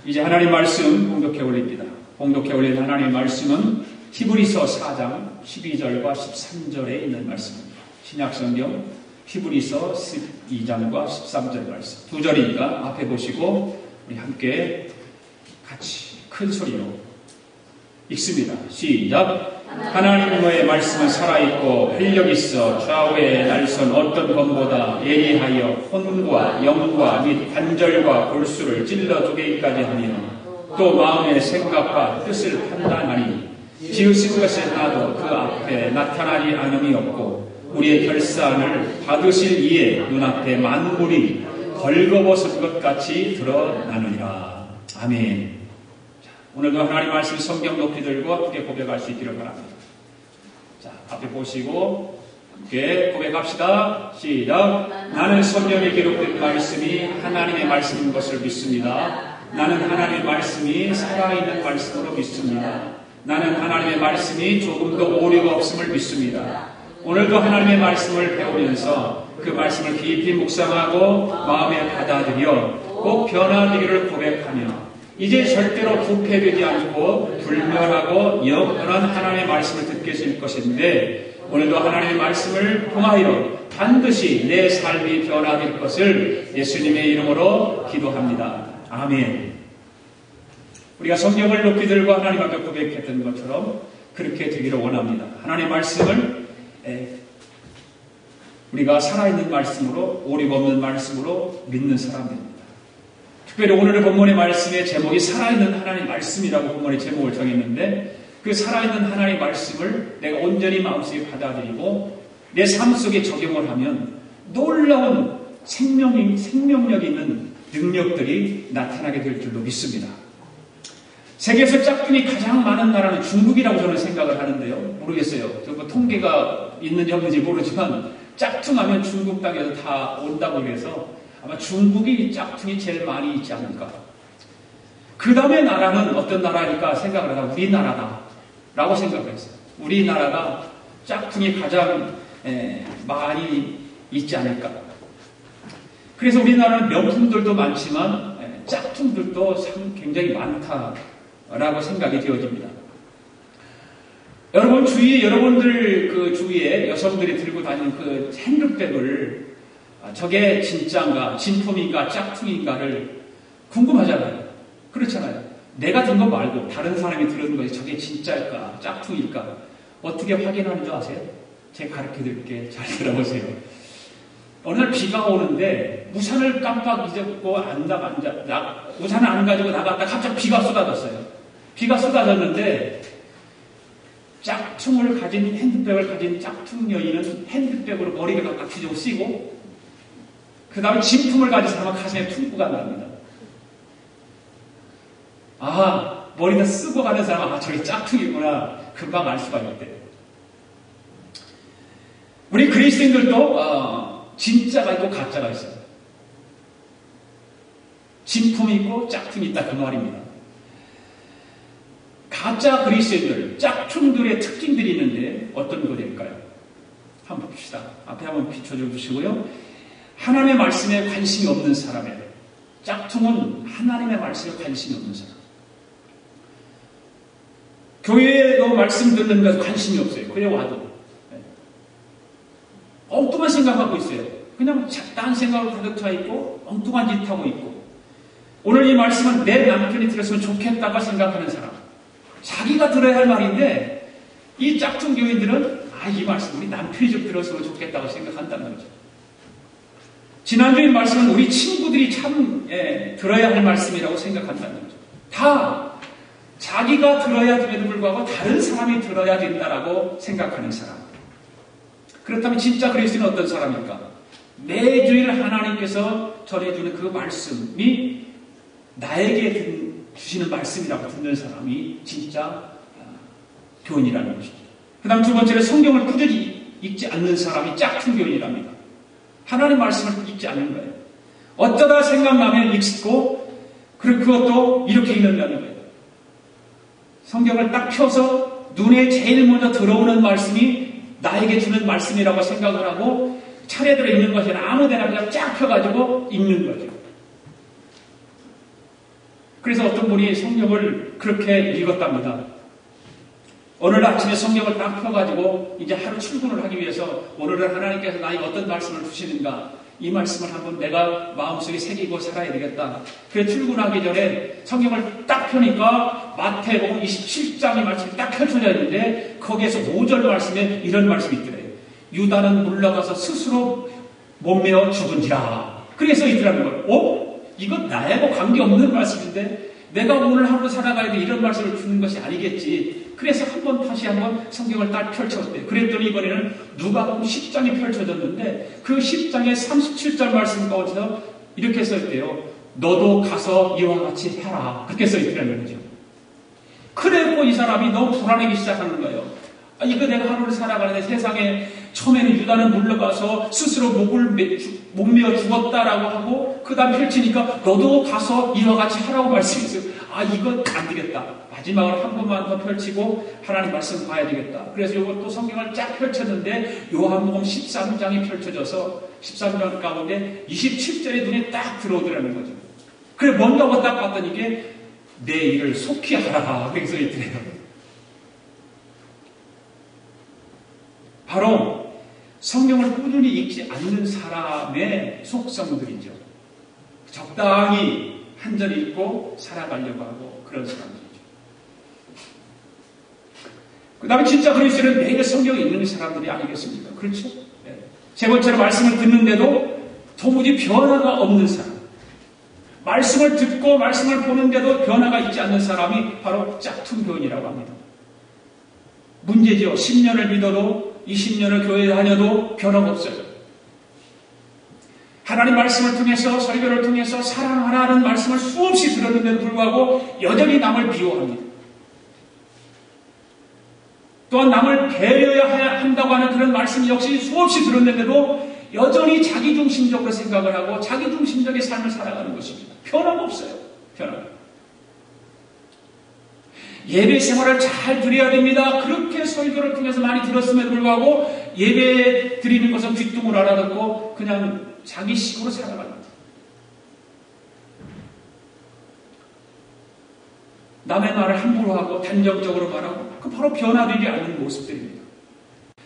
이제 하나님 말씀 봉독해 올립니다. 봉독해 올린 하나님 말씀은 히브리서 4장 12절과 13절에 있는 말씀입니다. 신약성경 히브리서 12장과 13절 말씀. 두 절이니까 앞에 보시고 우리 함께 같이 큰 소리로 읽습니다. 시작. 하나님 너의 말씀은 살아있고 활력있어 좌우에 날선 어떤 검보다 예리하여 혼과 영과 및 관절과 골수를 찔러주기까지 하며 또 마음의 생각과 뜻을 판단하니 지으신 것이 하나도 그 앞에 나타나지 않음이 없고 우리의 결산을 받으실 이에 눈앞에 만물이 벌거벗은 것 같이 드러나느니라. 아멘. 오늘도 하나님 말씀 성경 높이 들고 함께 고백할 수 있기를 바랍니다. 자, 앞에 보시고 함께 고백합시다. 시작. 나는 성경에 기록된 말씀이 하나님의 말씀인 것을 믿습니다. 나는 하나님의 말씀이 살아있는 말씀으로 믿습니다. 나는 하나님의 말씀이 조금도 오류가 없음을 믿습니다. 오늘도 하나님의 말씀을 배우면서 그 말씀을 깊이 묵상하고 마음에 받아들여 꼭 변화되기를 고백하며 이제 절대로 부패되지 않고 불멸하고 영원한 하나님의 말씀을 듣게 될 것인데 오늘도 하나님의 말씀을 통하여 반드시 내 삶이 변화될 것을 예수님의 이름으로 기도합니다. 아멘. 우리가 성경을 높이 들고 하나님 앞에 고백했던 것처럼 그렇게 되기를 원합니다. 하나님의 말씀을 우리가 살아있는 말씀으로 오류가 없는 말씀으로 믿는 사람들입니다. 특별히 오늘의 본문의 말씀의 제목이 살아있는 하나님의 말씀이라고 본문의 제목을 정했는데 그 살아있는 하나님의 말씀을 내가 온전히 마음속에 받아들이고 내 삶 속에 적용을 하면 놀라운 생명력 있는 능력들이 나타나게 될 줄로 믿습니다. 세계에서 짝퉁이 가장 많은 나라는 중국이라고 저는 생각을 하는데요. 모르겠어요. 뭐 통계가 있는지 없는지 모르지만 짝퉁하면 중국 땅에서 다 온다고 해서 아마 중국이 짝퉁이 제일 많이 있지 않을까. 그 다음에 나라는 어떤 나라니까 생각을 하다 우리나라다라고 생각을 했어요. 우리나라가 짝퉁이 가장 많이 있지 않을까. 그래서 우리나라는 명품들도 많지만 짝퉁들도 굉장히 많다라고 생각이 되어집니다. 여러분 여러분들 그 주위에 여성들이 들고 다니는 그 핸드백을 저게 진짜인가, 진품인가, 짝퉁인가를 궁금하잖아요. 그렇잖아요. 내가 든 거 말고 다른 사람이 들은 것이 저게 진짜일까, 짝퉁일까 어떻게 확인하는 줄 아세요? 제가 가르쳐 드릴게요. 잘 들어보세요. 어느 날 비가 오는데 우산을 깜빡 잊었고 우산을 안 가지고 나갔다 갑자기 비가 쏟아졌어요. 비가 쏟아졌는데 짝퉁을 가진 핸드백을 가진 짝퉁 여인은 핸드백으로 머리를 갖다 뒤집어 쓰고 그 다음에 진품을 가진 사람은 가슴에 품고 간답니다. 아, 머리다 쓰고 가는 사람은 저게 짝퉁이구나. 금방 알 수가 있대. 우리 그리스도인들도 진짜가 있고 가짜가 있어요. 진품이 있고 짝퉁이 있다 그 말입니다. 가짜 그리스도인들, 짝퉁들의 특징들이 있는데 어떤 것일까요? 한번 봅시다. 앞에 한번 비춰줘 주시고요. 하나님의 말씀에 관심이 없는 사람이에요. 짝퉁은 하나님의 말씀에 관심이 없는 사람. 교회에도 말씀 듣는 것 관심이 없어요. 그래 와도. 엉뚱한 생각하고 있어요. 그냥 딴 생각으로 가득 차 있고 엉뚱한 짓 하고 있고 오늘 이 말씀은 내 남편이 들었으면 좋겠다고 생각하는 사람. 자기가 들어야 할 말인데 이 짝퉁 교인들은 이 말씀 우리 남편이 좀 들었으면 좋겠다고 생각한다는 거죠. 지난주의 말씀은 우리 친구들이 참 들어야 할 말씀이라고 생각한다는 거죠. 다 자기가 들어야 됨에도 불구하고 다른 사람이 들어야 된다라고 생각하는 사람. 그렇다면 진짜 그리스도는 어떤 사람일까? 매주일 하나님께서 전해주는 그 말씀이 나에게 주시는 말씀이라고 듣는 사람이 진짜 교인이라는 것이죠. 그 다음 두 번째로 성경을 꾸준히 읽지 않는 사람이 짝퉁 교인이랍니다. 하나님 말씀을 읽지 않는 거예요. 어쩌다 생각나면 읽고 그것도 이렇게 읽는다는 거예요. 성경을 딱 펴서 눈에 제일 먼저 들어오는 말씀이 나에게 주는 말씀이라고 생각을 하고 차례대로 읽는 것이 아무 데나 그냥 쫙 펴가지고 읽는 거죠. 그래서 어떤 분이 성경을 그렇게 읽었답니다. 오늘 아침에 성경을 딱 펴가지고 이제 하루 출근을 하기 위해서 오늘은 하나님께서 나에게 어떤 말씀을 주시는가, 이 말씀을 한번 내가 마음속에 새기고 살아야 되겠다. 그래서 출근하기 전에 성경을 딱 펴니까 마태복음 27장의 말씀이 딱 펼쳐져 있는데 거기에서 5절 말씀에 이런 말씀이 있더래요. 유다는 물러가서 스스로 몸매어 죽은지라. 그래서 있더라는 거예요. 이건 나하고 관계없는 말씀인데 내가 오늘 하루 살아가야 돼, 이런 말씀을 주는 것이 아니겠지. 그래서 다시 한번 성경을 딱 펼쳤대요. 그랬더니 이번에는 누가복음 10장이 펼쳐졌는데 그 10장의 37절 말씀 가운데서 이렇게 써있대요. 너도 가서 이와 같이 해라. 그렇게 써있더라는 거죠. 그래고 이 사람이 너무 불안하기 시작하는 거예요. 이거 내가 하루를 살아가는데 세상에 처음에는 유다는 물러가서 스스로 못 메어 죽었다라고 하고 그 다음 펼치니까 너도 가서 이와 같이 하라고 말씀했어요. 이건 안 되겠다. 마지막으로 한 번만 더 펼치고 하나님 말씀 봐야 되겠다. 그래서 이것도 성경을 쫙 펼쳤는데 요한복음 13장이 펼쳐져서 13장 가운데 27절에 눈에 딱 들어오더라는 거죠. 그래 뭔가 딱 봤더니 이게 내 일을 속히 하라. 그렇게 써있더래요. 바로 성경을 꾸준히 읽지 않는 사람의 속성들이죠. 적당히 한 절 읽고 살아가려고 하고 그런 사람들이죠. 그 다음에 진짜 그리스도는 매일 성경에 읽는 사람들이 아니겠습니까? 그렇죠? 네. 세 번째로 말씀을 듣는데도 도무지 변화가 없는 사람. 말씀을 듣고 말씀을 보는데도 변화가 있지 않는 사람이 바로 짝퉁교인이라고 합니다. 문제죠. 10년을 믿어도 20년을 교회에 다녀도 변화가 없어요. 하나님 말씀을 통해서 설교를 통해서 사랑하라는 말씀을 수없이 들었는데도 불구하고 여전히 남을 미워합니다. 또한 남을 배려해야 한다고 하는 그런 말씀 역시 수없이 들었는데도 여전히 자기중심적으로 생각을 하고 자기중심적인 삶을 살아가는 것입니다. 변화가 없어요. 변화가. 예배 생활을 잘 드려야 됩니다. 그렇게 설교를 통해서 많이 들었음에도 불구하고 예배 드리는 것은 귓등으로 알아듣고 그냥 자기식으로 살아갑니다. 남의 말을 함부로 하고 단정적으로 말하고 그 바로 변화되지 않는 모습들입니다.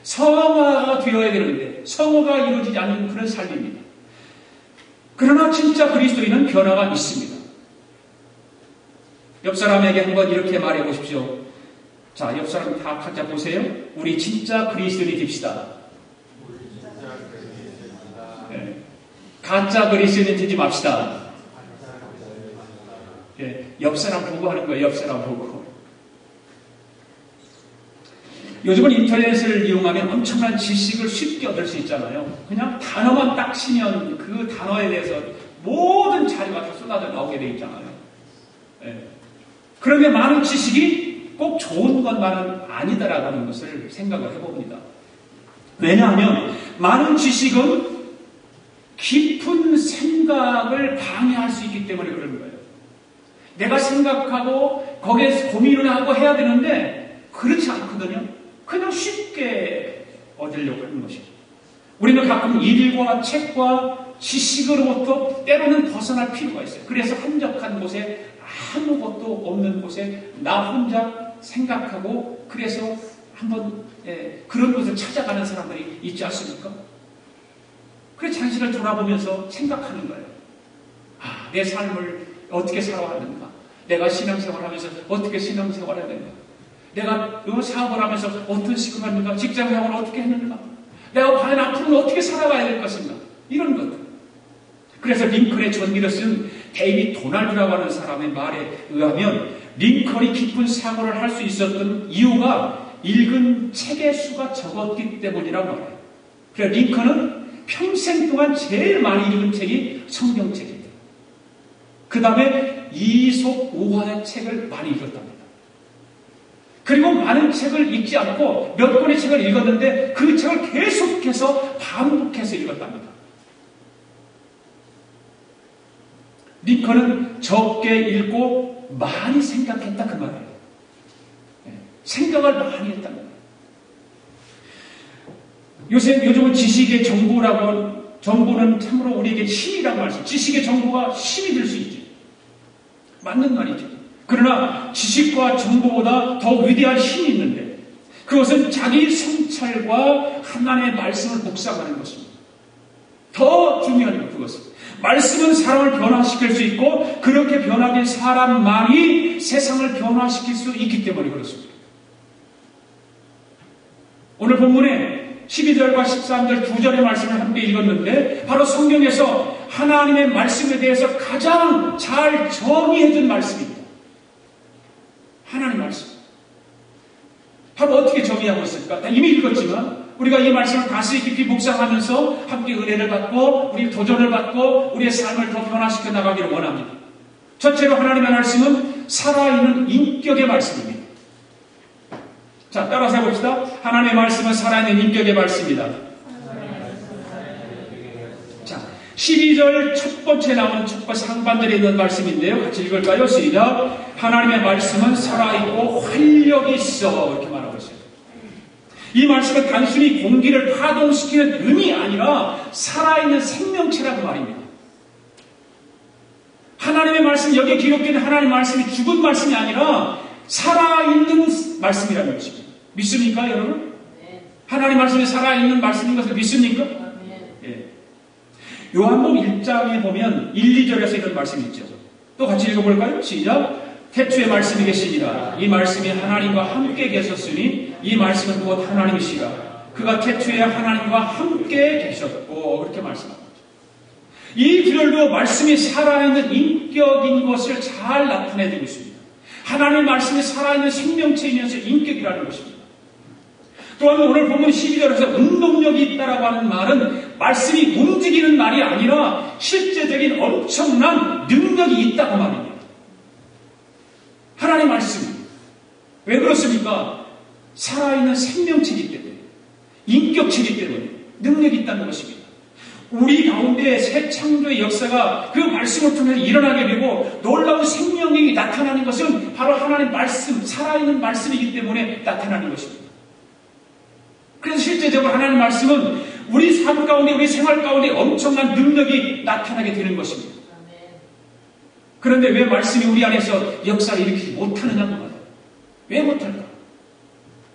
성화가 되어야 되는데 성화가 이루어지지 않는 그런 삶입니다. 그러나 진짜 그리스도인은 변화가 있습니다. 옆 사람에게 한번 이렇게 말해 보십시오. 자, 옆 사람 다 각자 보세요. 우리 진짜 그리스도인이 됩시다. 네. 가짜 그리스도인 되지 맙시다. 네. 옆 사람 보고 하는 거예요. 옆 사람 보고. 요즘은 인터넷을 이용하면 엄청난 지식을 쉽게 얻을 수 있잖아요. 그냥 단어만 딱 치면 그 단어에 대해서 모든 자료가 다 쏟아져 나오게 돼 있잖아요. 네. 그런데 많은 지식이 꼭 좋은 것만은 아니다라고 하는 것을 생각을 해봅니다. 왜냐하면 많은 지식은 깊은 생각을 방해할 수 있기 때문에 그런 거예요. 내가 생각하고 거기에 고민을 하고 해야 되는데 그렇지 않거든요. 그냥 쉽게 얻으려고 하는 것이죠. 우리는 가끔 일과 책과 지식으로부터 때로는 벗어날 필요가 있어요. 그래서 한적한 곳에 아무것도 없는 곳에 나 혼자 생각하고 그래서 한번 그런 곳을 찾아가는 사람들이 있지 않습니까? 그래서 자신을 돌아보면서 생각하는 거예요. 내 삶을 어떻게 살아왔는가? 내가 신앙생활하면서 어떻게 신앙생활을 해야 되는가? 내가 사업을 하면서 어떤 식으로 했는가? 직장생활을 어떻게 했는가? 내가 과연 앞으로는 어떻게 살아가야 될 것인가? 이런 것들. 그래서 링컨의 전기를 쓴 데이빗 도널드라고 하는 사람의 말에 의하면 링컨이 깊은 사고를 할 수 있었던 이유가 읽은 책의 수가 적었기 때문이라고 말해요. 그래서 링컨은 평생 동안 제일 많이 읽은 책이 성경책입니다. 그 다음에 이솝 우화의 책을 많이 읽었답니다. 그리고 많은 책을 읽지 않고 몇 권의 책을 읽었는데 그 책을 계속해서 반복해서 읽었답니다. 링컨은 적게 읽고 많이 생각했다 그 말이에요. 생각을 많이 했다는 거예요. 요즘은 지식의 정보는 참으로 우리에게 힘이라고 말씀. 지식의 정보가 힘이 될 수 있죠. 맞는 말이죠. 그러나 지식과 정보보다 더 위대한 힘이 있는데 그것은 자기 성찰과 하나님의 말씀을 묵상하는 것입니다. 더 중요한 것 그것은. 말씀은 사람을 변화시킬 수 있고 그렇게 변화된 사람만이 세상을 변화시킬 수 있기 때문에 그렇습니다. 오늘 본문에 12절과 13절 두 절의 말씀을 함께 읽었는데 바로 성경에서 하나님의 말씀에 대해서 가장 잘 정의해준 말씀입니다. 하나님의 말씀. 바로 어떻게 정의하고 있을까? 이미 읽었지만 우리가 이 말씀을 가슴 깊이 묵상하면서 함께 은혜를 받고 우리 도전을 받고 우리의 삶을 더 변화시켜 나가기를 원합니다. 첫째로 하나님의 말씀은 살아있는 인격의 말씀입니다. 자, 따라서 해봅시다. 하나님의 말씀은 살아있는 인격의 말씀입니다. 자, 12절 첫 번째 나오는 첫 번째 상반절에 있는 말씀인데요. 같이 읽을까요? 시작. 하나님의 말씀은 살아있고 활력이 있어. 이렇게 말하고 있어요. 이 말씀은 단순히 공기를 파동시키는 음이 아니라 살아있는 생명체라고 말입니다. 하나님의 말씀, 여기에 기록된 하나님의 말씀이 죽은 말씀이 아니라 살아있는 말씀이라는 것입니다. 믿습니까, 여러분? 네. 하나님의 말씀이 살아있는 말씀인 것을 믿습니까? 네. 예. 요한복음 1장에 보면 1, 2절에서 이런 말씀이 있죠. 또 같이 읽어볼까요? 시작. 태초에 말씀이 계시니라. 이 말씀이 하나님과 함께 계셨으니 이 말씀은 곧 하나님이시라. 그가 태초에 하나님과 함께 계셨고 그렇게 말씀합니다. 이 구절도 말씀이 살아있는 인격인 것을 잘 나타내주고 있습니다. 하나님의 말씀이 살아있는 생명체이면서 인격이라는 것입니다. 또한 오늘 보면 12절에서 운동력이 있다라고 하는 말은 말씀이 움직이는 말이 아니라 실제적인 엄청난 능력이 있다고 말입니다. 하나님의 말씀. 왜 그렇습니까? 살아있는 생명체이기 때문에, 인격체이기 때문에 능력이 있다는 것입니다. 우리 가운데 새 창조의 역사가 그 말씀을 통해서 일어나게 되고 놀라운 생명력이 나타나는 것은 바로 하나님의 말씀, 살아있는 말씀이기 때문에 나타나는 것입니다. 그래서 실제적으로 하나님의 말씀은 우리 삶 가운데, 우리 생활 가운데 엄청난 능력이 나타나게 되는 것입니다. 그런데 왜 말씀이 우리 안에서 역사를 일으키지 못하느냐고 말이에요. 왜 못할까?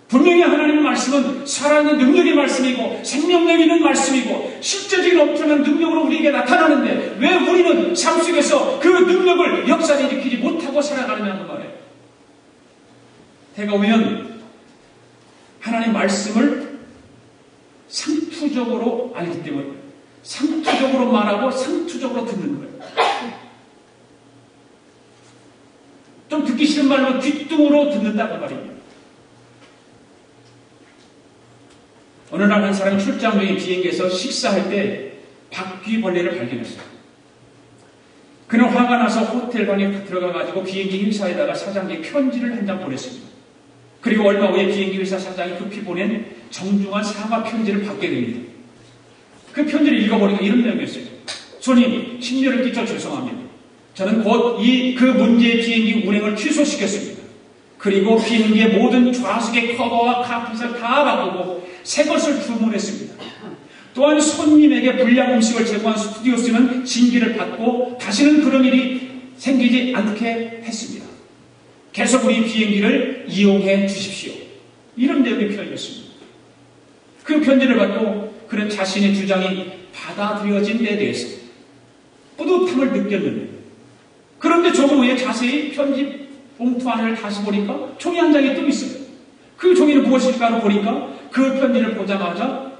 분명히 하나님의 말씀은 살아있는 능력의 말씀이고 생명력 있는 말씀이고 실제적인 엄청난 능력으로 우리에게 나타나는데 왜 우리는 삶 속에서 그 능력을 역사를 일으키지 못하고 살아가느냐고 말이에요. 해가 오면 하나님의 말씀을 상투적으로 알기 때문에 상투적으로 말하고 상투적으로 듣는 거예요. 좀 듣기 싫은 말로 뒷등으로 듣는다고 말입니다. 어느 날 한 사람이 출장 중에 비행기에서 식사할 때 바퀴벌레를 발견했어요. 그는 화가 나서 호텔 방에 들어가가지고 비행기 회사에다가 사장에게 편지를 한 장 보냈습니다. 그리고 얼마 후에 비행기 회사 사장이 급히 보낸 정중한 사과 편지를 받게 됩니다. 그 편지를 읽어보니까 이런 내용이었어요. 손님, 심려를 끼쳐 죄송합니다. 저는 곧 그 문제의 비행기 운행을 취소시켰습니다. 그리고 비행기의 모든 좌석의 커버와 카펫을 다 바꾸고 새 것을 주문했습니다. 또한 손님에게 불량 음식을 제공한 스튜디오스는 징계를 받고 다시는 그런 일이 생기지 않게 했습니다. 계속 우리 비행기를 이용해 주십시오. 이런 내용의 표현이었습니다. 그 편지를 받고 그는 자신의 주장이 받아들여진 데 대해서 뿌듯함을 느꼈는데 그런데 조금 후에 자세히 편지 봉투 안을 다시 보니까 종이 한 장이 또 있어요. 그 종이는 무엇일까를 보니까 그 편지를 보자마자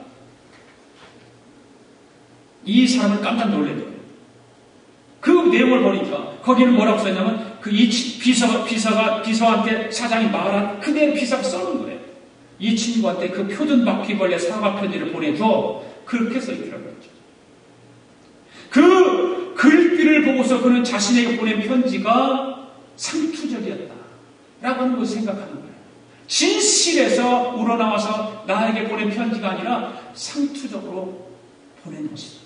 이 사람은 깜짝 놀란 거예요. 그 내용을 보니까 거기는 뭐라고 써있냐면 이 비서한테 사장이 말한 그대로 비서가 써놓은 거예요. 이 친구한테 그 표준 바퀴벌레 사과 편지를 보내줘. 그렇게 써있더라고요. 그 글귀를 보고서 그는 자신에게 보낸 편지가 상투적이었다 라고 하는 것을 생각하는 거예요. 진실에서 우러나와서 나에게 보낸 편지가 아니라 상투적으로 보낸 것이다.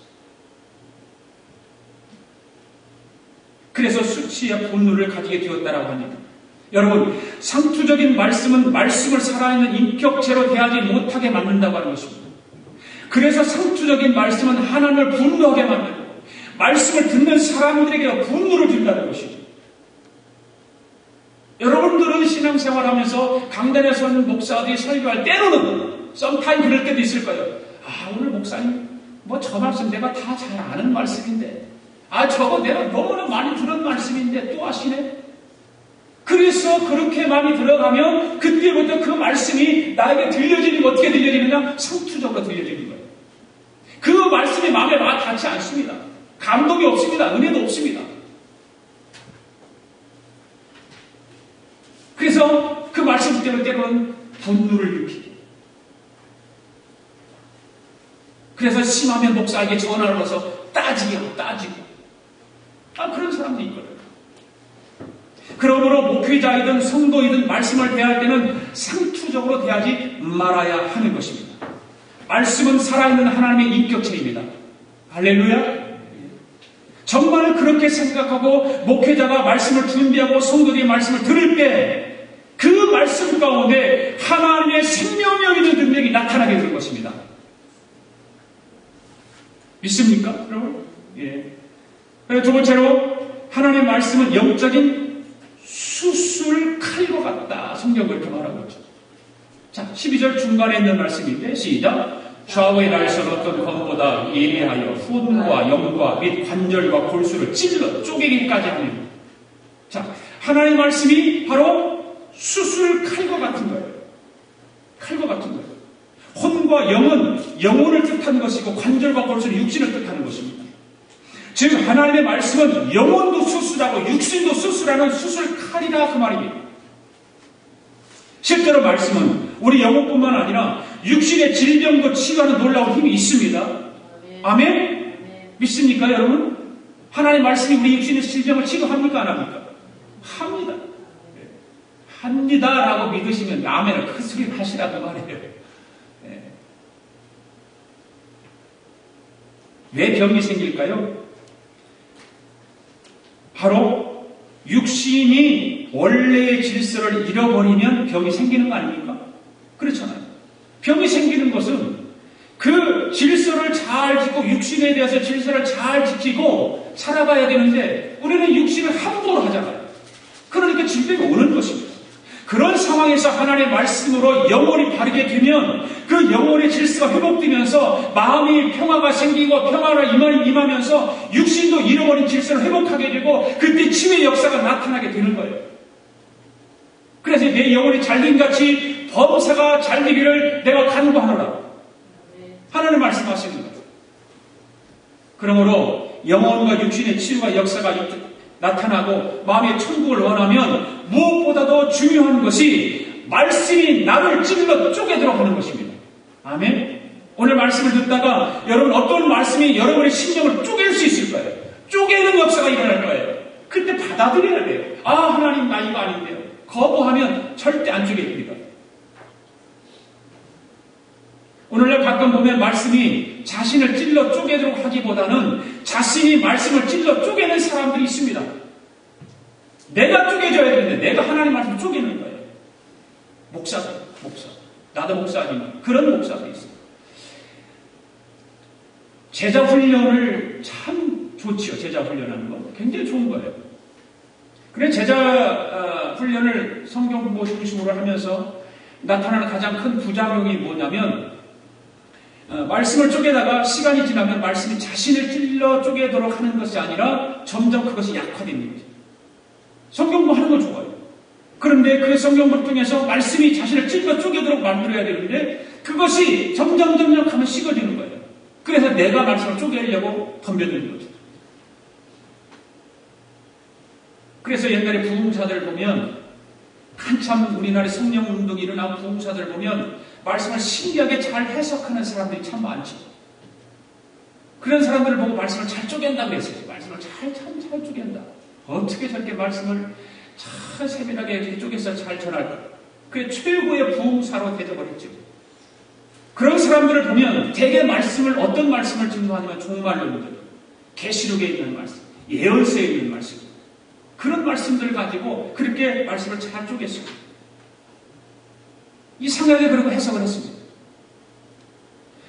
그래서 수치와 분노를 가지게 되었다라고 합니다. 여러분, 상투적인 말씀은 말씀을 살아있는 인격체로 대하지 못하게 만든다고 하는 것입니다. 그래서 상투적인 말씀은 하나님을 분노하게 만들고 말씀을 듣는 사람들에게 분노를 준다는 것이죠. 여러분들은 신앙생활하면서 강단에 선 목사들이 설교할 때로는 썸타임 그럴 때도 있을 거예요. 아, 오늘 목사님 뭐 저 말씀 내가 다 잘 아는 말씀인데, 아, 저거 내가 너무나 많이 들은 말씀인데 또 하시네. 그래서 그렇게 마음이 들어가면 그때부터 그 말씀이 나에게 들려지는 게 어떻게 들려지느냐? 상투적으로 들려지는 거예요. 그 말씀이 마음에 와 닿지 않습니다. 감동이 없습니다. 은혜도 없습니다. 그래서 그 말씀 때로는 분노를 일으키고, 그래서 심하면 목사에게 전화를 걸어서 따지고 그런 사람도 있거든요. 그러므로 목회자이든 성도이든 말씀을 대할 때는 상투적으로 대하지 말아야 하는 것입니다. 말씀은 살아있는 하나님의 인격체입니다. 할렐루야. 정말 그렇게 생각하고 목회자가 말씀을 준비하고 성도들이 말씀을 들을 때 그 말씀 가운데 하나님의 생명력 있는 능력이 나타나게 될 것입니다. 믿습니까? 여러분? 예. 두 번째로 하나님의 말씀은 영적인 수술 칼과 같다. 성경은 그렇게 말하고 있죠. 자, 12절 중간에 있는 말씀인데 시작. 좌우의 날선 어떤 검보다 예리하여 혼과 영과 및 관절과 골수를 찔러 쪼개기까지 하는. 자, 하나님의 말씀이 바로 수술 칼과 같은 거예요. 칼과 같은 거예요. 혼과 영은 영혼을 뜻하는 것이고 관절과 골수는 육신을 뜻하는 것입니다. 즉 하나님의 말씀은 영혼도 수술하고 육신도 수술하는 수술 칼이다 그 말입니다. 실제로 말씀은 우리 영혼뿐만 아니라 육신의 질병도 치유하는 놀라운 힘이 있습니다. 아멘? 믿습니까 여러분? 하나님의 말씀이 우리 육신의 질병을 치유합니까 안 합니까? 합니다. 합니다라고 믿으시면 아멘을 큰 소리 하시라고 말해요. 왜 병이 생길까요? 바로 육신이 원래의 질서를 잃어버리면 병이 생기는 거 아닙니까? 그렇잖아요. 병이 생기는 것은 그 질서를 잘 지키고 육신에 대해서 질서를 잘 지키고 살아가야 되는데 우리는 육신을 함부로 하잖아요. 그러니까 질병이 오는 것입니다. 그런 상황에서 하나님의 말씀으로 영혼이 바르게 되면 그 영혼의 질서가 회복되면서 마음이 평화가 생기고 평화가 임하면서 육신도 잃어버린 질서를 회복하게 되고 그때 치유의 역사가 나타나게 되는 거예요. 그래서 내 영혼이 잘됨같이 범사가 잘되기를 내가 간구하노라. 하나님 말씀하시는 거예요. 그러므로 영혼과 육신의 치유가 역사가 나타나고 마음의 천국을 원하면 무엇보다도 중요한 것이 말씀이 나를 찔러 쪼개도록 하는 것입니다. 아멘. 오늘 말씀을 듣다가 여러분 어떤 말씀이 여러분의 심령을 쪼갤 수 있을 거예요. 쪼개는 역사가 일어날 거예요. 그때 받아들여야 돼요. 아 하나님 나 이거 아닌데요. 거부하면 절대 안 쪼개집니다. 오늘날 가끔 보면 말씀이 자신을 찔러 쪼개도록 하기보다는 자신이 말씀을 찔러 쪼개는 사람들이 있습니다. 내가 쪼개져야 되는데 내가 하나님 말씀을 쪼개는 거예요. 목사. 나도 목사 아니면 그런 목사들이 있어요. 제자 훈련을 참 좋지요. 제자 훈련하는 거 굉장히 좋은 거예요. 그래 제자 훈련을 성경 공부 중심으로 하면서 나타나는 가장 큰 부작용이 뭐냐면 말씀을 쪼개다가 시간이 지나면 말씀이 자신을 찔러 쪼개도록 하는 것이 아니라 점점 그것이 약화되는 거죠. 성경도 하는 건 좋아요. 그런데 그 성경을 통해서 말씀이 자신을 찔러 쪼개도록 만들어야 되는데 그것이 점점 하면 식어지는 거예요. 그래서 내가 말씀을 쪼개려고 덤벼드는 거죠. 그래서 옛날에 부흥사들 보면 한참 우리나라에 성령운동이 일어난 부흥사들 보면 말씀을 신기하게 잘 해석하는 사람들이 참 많죠. 그런 사람들을 보고 말씀을 잘 쪼갠다고 했어요. 말씀을 잘 쪼갠다. 어떻게 저렇게 말씀을 잘 세밀하게 이렇게 쪼개서 잘 전할까? 그게 최고의 부흥사로 되어버렸죠. 그런 사람들을 보면 대개 말씀을 어떤 말씀을 증거하냐면 종말론들, 계시록에 있는 말씀, 예언서에 있는 말씀 그런 말씀들을 가지고 그렇게 말씀을 잘 쪼갰어요. 이상하게 그렇게 해석을 했습니다.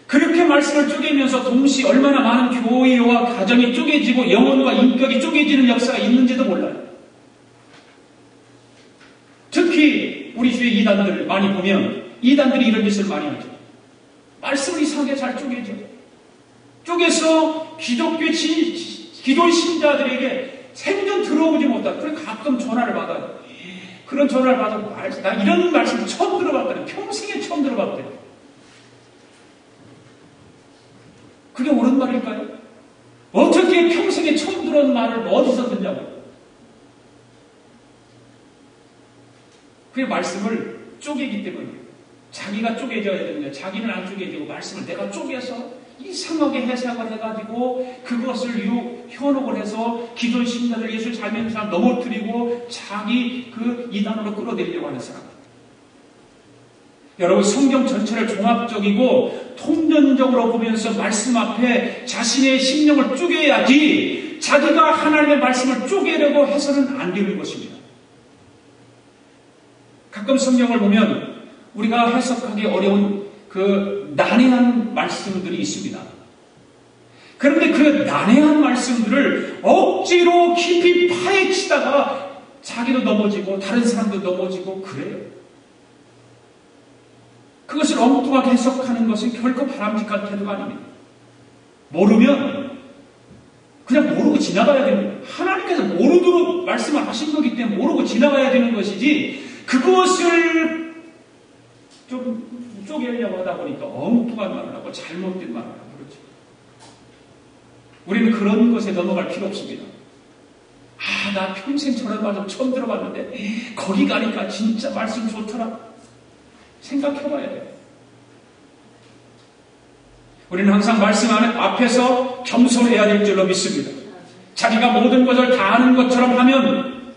그렇게 말씀을 쪼개면서 동시에 얼마나 많은 교회와 가정이 쪼개지고 영혼과 인격이 쪼개지는 역사가 있는지도 몰라요. 특히 우리 주의 이단들을 많이 보면 이단들이 이런 짓을 많이 하죠. 말씀을 이상하게 잘 쪼개죠. 쪼개서 기독교 신자들에게 생전 들어보지 못한, 그래 가끔 전화를 받아요. 그런 전화를 받아도 나 이런 말씀 처음 들어봤다니, 평생에 처음 들어봤대. 그게 옳은 말일까요? 어떻게 평생에 처음 들은 말을 어디서 듣냐고. 그게 말씀을 쪼개기 때문에 자기가 쪼개져야 되는데 자기는 안 쪼개지고 말씀을 내가 쪼개서 이상하게 해석을 해가지고 그것을 현혹을 해서 기존 신자들 예수 잘 믿는 사람 넘어뜨리고 자기 그 이단으로 끌어내리려고 하는 사람. 여러분, 성경 전체를 종합적이고 통전적으로 보면서 말씀 앞에 자신의 심령을 쪼개야지 자기가 하나님의 말씀을 쪼개려고 해서는 안 되는 것입니다. 가끔 성경을 보면 우리가 해석하기 어려운 그 난해한 말씀들이 있습니다. 그런데 그 난해한 말씀들을 억지로 깊이 파헤치다가 자기도 넘어지고 다른 사람도 넘어지고 그래요. 그것을 엉뚱하게 해석하는 것은 결코 바람직한 태도가 아닙니다. 모르면 그냥 모르고 지나가야 됩니다. 하나님께서 모르도록 말씀을 하신 거기 때문에 모르고 지나가야 되는 것이지, 그것을 좀 쪼개려고 하다 보니까 엉뚱한 말을 하고 잘못된 말을 하고 그렇죠. 우리는 그런 것에 넘어갈 필요 없습니다. 나 평생 저런 말씀 처음 들어봤는데 거기 가니까 진짜 말씀 좋더라. 생각해봐야 돼요. 우리는 항상 말씀 앞에서 겸손해야 될 줄로 믿습니다. 자기가 모든 것을 다 아는 것처럼 하면,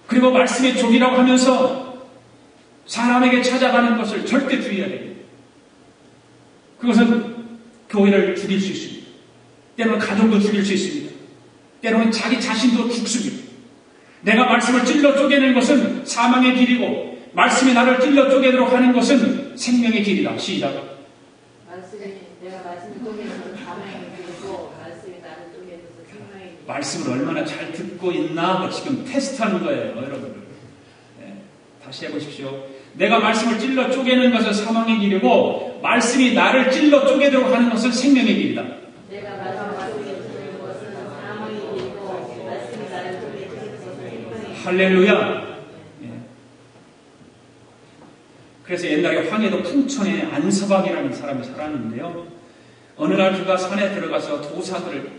그리고 말씀의 족이라고 하면서 사람에게 찾아가는 것을 절대 주의해야 됩니다. 그것은 교회를 죽일 수 있습니다. 때로는 가정도 죽일 수 있습니다. 때로는 자기 자신도 죽습니다. 내가 말씀을 찔러 쪼개는 것은 사망의 길이고, 말씀이 나를 찔러 쪼개도록 하는 것은 생명의 길이다. 시작. 내가 말씀을 쪼개서 사망의 길이고, 말씀이 나를 쪼개서 생명의 길이다. 말씀을 얼마나 잘 듣고 있나 지금 테스트하는 거예요, 여러분들. 다시 해보십시오. 내가 말씀을 찔러 쪼개는 것은 사망의 길이고, 말씀이 나를 찔러 쪼개도록 하는 것은 생명의 길이다. 내가 말씀을 쪼개는 것은 사망의 길이고, 말씀이 나를 쪼개는 것은 생명의 길이다. 할렐루야. 그래서 옛날에 황해도 풍천에 안서박이라는 사람이 살았는데요. 어느 날 그가 산에 들어가서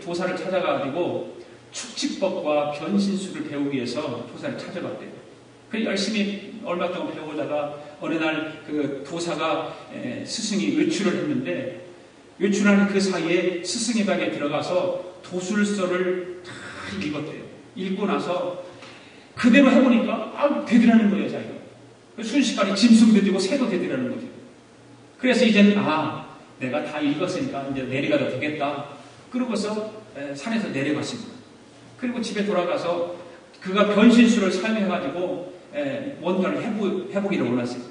도사를 찾아가지고 축지법과 변신술을 배우기 위해서 도사를 찾아갔대요. 그 열심히 얼마 동안 배우다가 어느 날 그 도사가 스승이 외출을 했는데, 외출하는 그 사이에 스승의 방에 들어가서 도술서를 다 읽었대요. 읽고 나서 그대로 해보니까 되더라는 거예요, 자기가. 순식간에 짐승도 되고 새도 되더라는 거죠. 그래서 이제는 내가 다 읽었으니까 이제 내려가도 되겠다. 그러고서 산에서 내려갔습니다. 그리고 집에 돌아가서 그가 변신술을 사용해가지고 뭔가를 해보기를 원했어요.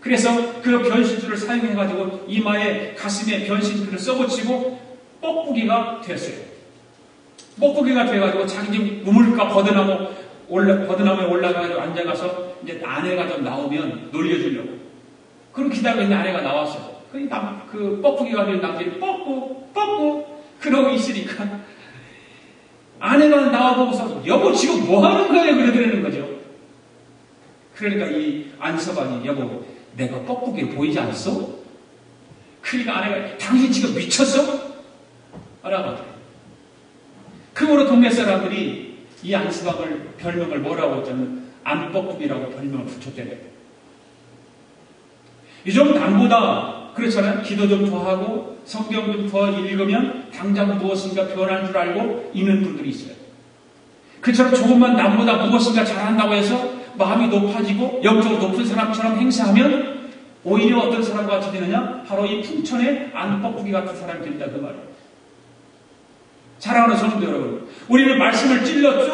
그래서 그 변신술을 사용해가지고 이마에 가슴에 변신술을 써붙이고 뻐꾸기가 됐어요. 뻐꾸기가 돼가지고 자기 집 우물가 버드나무에 올라가가지고 앉아가서 이제 아내가 좀 나오면 놀려주려고. 그럼 기다리고 있는 아내가 나왔어요. 그 뻐꾸기가 된 남자들이 뻐꾸 그러고 있으니까 아내가 나와보고서 여보 지금 뭐 하는 거예요? 그러더라는 거죠. 그러니까 이 안서방이 여보 내가 뻐꾸기 보이지 않소? 그러니까 아내가 당신 지금 미쳤어? 라고. 그 후로 동네 사람들이 이 안서방을 별명을 뭐라고 했냐면 안뻐꾸기라고 별명을 붙였대요. 이 정도 남보다 그렇잖아요. 기도 좀 더 하고 성경 좀 더 읽으면 당장 무엇인가 변할 줄 알고 있는 분들이 있어요. 그처럼 조금만 남보다 무엇인가 잘한다고 해서 마음이 높아지고 영적으로 높은 사람처럼 행세하면 오히려 어떤 사람과 같이 되느냐? 바로 이 풍천의 안뻐꾸기 같은 사람이 된다 그 말이에요. 사랑하는 성도 여러분, 우리는 말씀을 찔러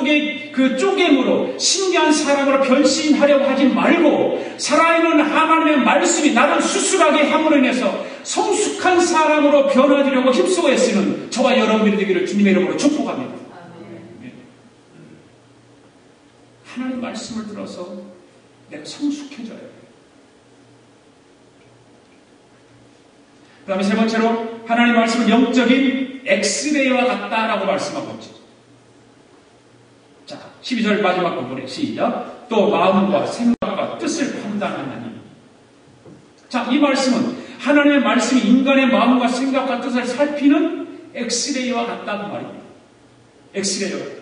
쪼개므로 신기한 사람으로 변신하려고 하지 말고 살아있는 하나님의 말씀이 나를 수술하게 함으로 인해서 성숙한 사람으로 변화되려고 힘쓰고 애쓰는 저와 여러분들이 되기를 주님의 이름으로 축복합니다. 하나님 말씀을 들어서 내가 성숙해져야 돼. 그 다음에 세 번째로 하나님 말씀은 영적인 엑스레이와 같다라고 말씀하고 있죠. 자, 12절 마지막 부분에 시작. 또 마음과 생각과 뜻을 판단하나니. 자, 이 말씀은 하나님의 말씀이 인간의 마음과 생각과 뜻을 살피는 엑스레이와 같다는 말입니다. 엑스레이와 같다.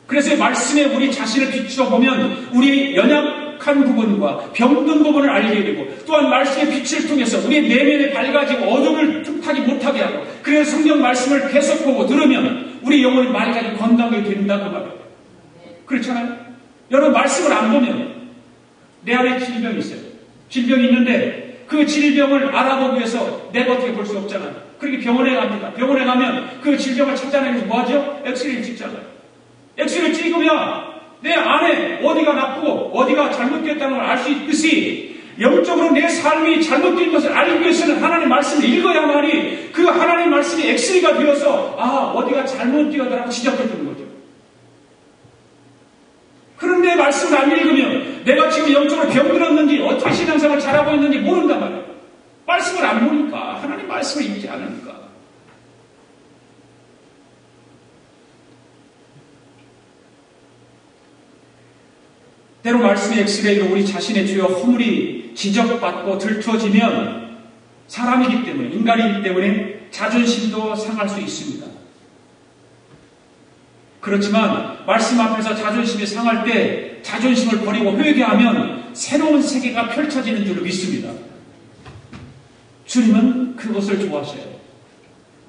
그래서 말씀에 우리 자신을 비추어 보면 우리 연약한 부분과 병든 부분을 알게 되고, 또한 말씀의 빛을 통해서 우리의 내면에 밝아지고 어둠을 틈타지 못하게 하고, 그래서 성경 말씀을 계속 보고 들으면 우리 영혼이 맑아지고 건강하게 된다고 말이에요. 그렇잖아요? 여러분, 말씀을 안 보면 내 안에 질병이 있어요. 질병이 있는데 그 질병을 알아보기 위해서 내가 어떻게 볼 수 없잖아요. 그렇게 병원에 갑니다. 병원에 가면 그 질병을 찾아내기 위해서 뭐 하죠? 엑스레이를 찍잖아요. 엑스레이를 찍으면 내 안에 어디가 나쁘고 어디가 잘못됐다는 걸 알 수 있듯이, 영적으로 내 삶이 잘못된 것을 알기 위해서는 하나님의 말씀을 읽어야만이 그 하나님의 말씀이 엑스레이가 되어서 어디가 잘못되었다라고 지적해주는 거죠. 그런데 말씀을 안 읽으면 내가 지금 영적으로 병들었는지 어떻게 신앙생활을 잘하고 있는지 모른단 말이에요. 말씀을 안 보니까, 하나님 말씀을 읽지 않으니까. 때로 말씀의 엑스레이로 우리 자신의 주요 허물이 지적받고 들춰지면 사람이기 때문에, 인간이기 때문에 자존심도 상할 수 있습니다. 그렇지만 말씀 앞에서 자존심이 상할 때 자존심을 버리고 회개하면 새로운 세계가 펼쳐지는 줄로 믿습니다. 주님은 그것을 좋아하셔요.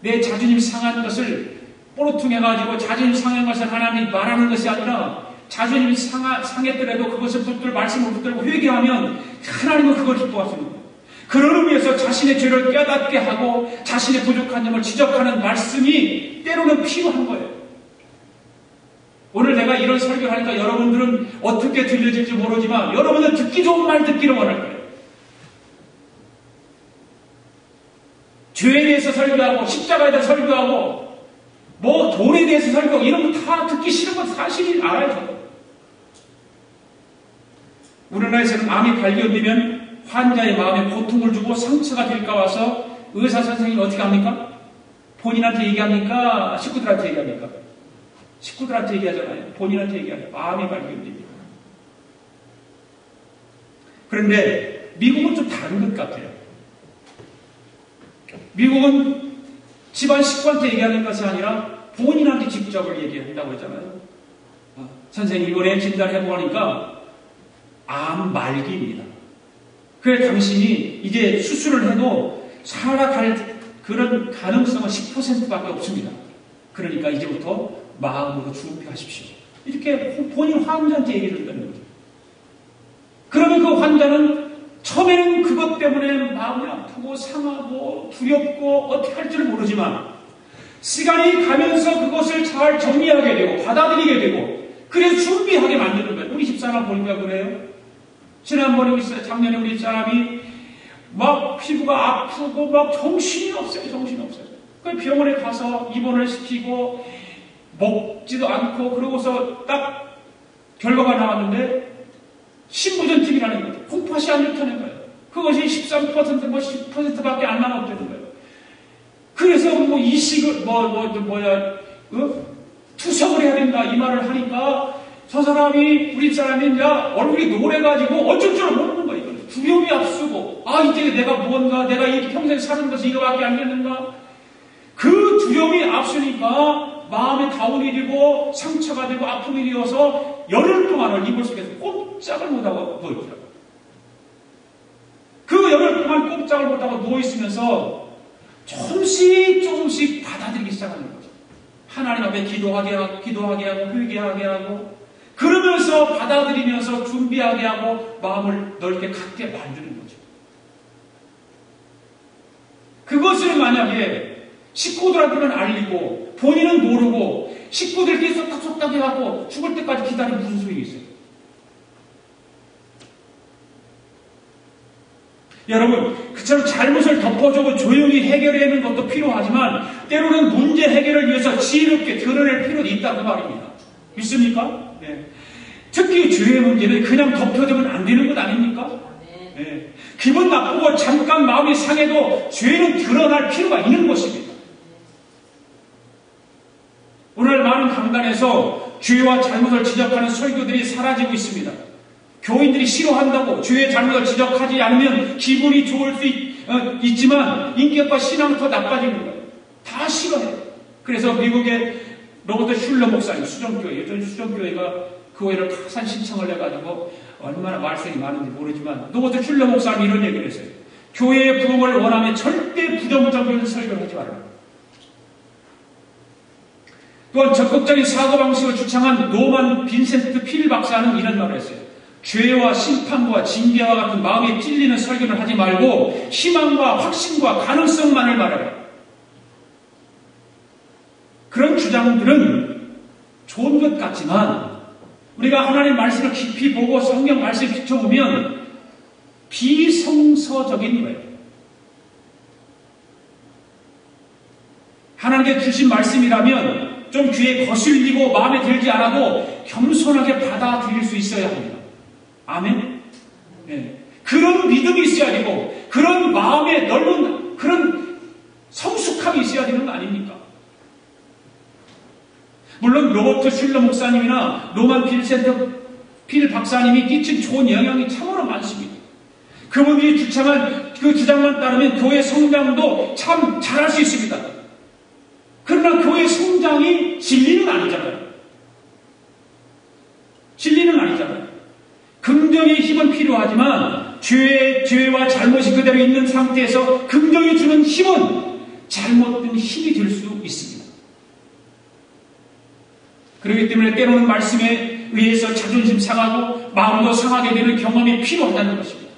내 자존심 상한 것을 뽀로퉁해가지고 자존심 상한 것을 하나님이 말하는 것이 아니라, 자존심이 상했더라도 그것을 말씀을 붙들고 회개하면 하나님은 그걸 기뻐하시는 거예요. 그런 의미에서 자신의 죄를 깨닫게 하고 자신의 부족한 점을 지적하는 말씀이 때로는 필요한 거예요. 오늘 내가 이런 설교를 하니까 여러분들은 어떻게 들려질지 모르지만 여러분은 듣기 좋은 말 듣기를 원할 거예요. 죄에 대해서 설교하고 십자가에 대해서 설교하고 뭐 돈에 대해서 설교하고 이런 거 다 듣기 싫은 건 사실이 알아요. 우리나라에서는 암이 발견되면 환자의 마음에 고통을 주고 상처가 될까 와서 의사 선생님이 어떻게 합니까? 본인한테 얘기합니까? 식구들한테 얘기합니까? 식구들한테 얘기하잖아요. 본인한테 얘기하죠. 암이 발견됩니다. 그런데 미국은 좀 다른 것 같아요. 미국은 집안 식구한테 얘기하는 것이 아니라 본인한테 직접을 얘기한다고 했잖아요. 선생님 이번에 진단해보니까 암 말기입니다. 그래 당신이 이제 수술을 해도 살아갈 그런 가능성은 10%밖에 없습니다. 그러니까 이제부터 마음으로 준비하십시오. 이렇게 본인 환자한테 얘기를 한다는 거죠. 그러면 그 환자는 처음에는 그것 때문에 마음이 아프고 상하고 두렵고 어떻게 할 줄 모르지만 시간이 가면서 그것을 잘 정리하게 되고 받아들이게 되고 그래서 준비하게 만드는 거예요. 우리 집사람 보니까 그래요. 지난번에 작년에 우리 집사람이 막 피부가 아프고 막 정신이 없어요. 그 병원에 가서 입원을 시키고 먹지도 않고 그러고서 딱 결과가 나왔는데 신부전증이라는 거죠. 콩팥이 안 좋다는 거예요. 그것이 13% 뭐 10%밖에 안 남았다는 거예요. 그래서 뭐 이식을 투석을 해야 된다 이 말을 하니까 저 사람이 우리 사람이 이제 얼굴이 노래가지고 어쩔 줄 모르는 거예요. 두려움이 앞서고 이제 내가 무언가 내가 이 평생 사는 것이 이거밖에 안 되는가 그 두려움이 앞서니까 마음에 다운이 되고 상처가 되고 아픔이 되어서 열흘 동안을 이불 속에서 꼼짝을 못하고 누워있더라고요. 그 열흘 동안 꼼짝을 못하고 누워있으면서 조금씩 받아들이기 시작하는 거죠. 하나님 앞에 기도하게 하고 회개하게 하고 그러면서 받아들이면서 준비하게 하고 마음을 넓게 갖게 만드는 거죠. 그것을 만약에 식구들한테는 알리고 본인은 모르고 식구들끼리 속닥속닥 해갖고 죽을 때까지 기다리면 무슨 소용이 있어요? 여러분, 그처럼 잘못을 덮어주고 조용히 해결하는 것도 필요하지만 때로는 문제 해결을 위해서 지혜롭게 드러낼 필요도 있다고 말입니다. 믿습니까? 네. 특히 죄의 문제는 그냥 덮여두면 안 되는 것 아닙니까? 네. 기분 나쁘고 잠깐 마음이 상해도 죄는 드러날 필요가 있는 것입니다. 오늘 많은 강단에서 죄와 잘못을 지적하는 설교들이 사라지고 있습니다. 교인들이 싫어한다고 죄의 잘못을 지적하지 않으면 기분이 좋을 수 있지만 인격과 신앙은 더 나빠지는 거예요. 다 싫어해요. 그래서 미국의 로버트 슐러 목사님, 수정교회, 요즘 수정교회가 교회를 타산 신청을 해가지고 얼마나 말썽이 많은지 모르지만 로버트 슐러 목사님이 이런 얘기를 했어요. 교회의 부흥을 원하면 절대 부정적인 설교를 하지 말라. 또한 적극적인 사고방식을 주창한 노만 빈센트 필 박사는 이런 말을 했어요. 죄와 심판과 징계와 같은 마음에 찔리는 설교를 하지 말고 희망과 확신과 가능성만을 말해라. 그런 주장들은 좋은 것 같지만 우리가 하나님 말씀을 깊이 보고 성경 말씀을 비춰보면 비성서적인 거예요. 하나님께 주신 말씀이라면 좀 귀에 거슬리고 마음에 들지 않아도 겸손하게 받아들일 수 있어야 합니다. 아멘? 네. 그런 믿음이 있어야 되고 그런 마음의 넓은 그런 성숙함이 있어야 되는 거 아닙니까? 물론 로버트 슐러 목사님이나 노만 빈센트 필 박사님이 끼친 좋은 영향이 참으로 많습니다. 그분이 주창한 그 주장만 따르면 교회 성장도 참 잘할 수 있습니다. 그러나 교회 성장이 진리는 아니잖아요. 진리는 아니잖아요. 긍정의 힘은 필요하지만 죄와 잘못이 그대로 있는 상태에서 긍정이 주는 힘은 잘못된 힘이 될 수 있습니다. 그렇기 때문에 때로는 말씀에 의해서 자존심 상하고 마음도 상하게 되는 경험이 필요하다는 것입니다.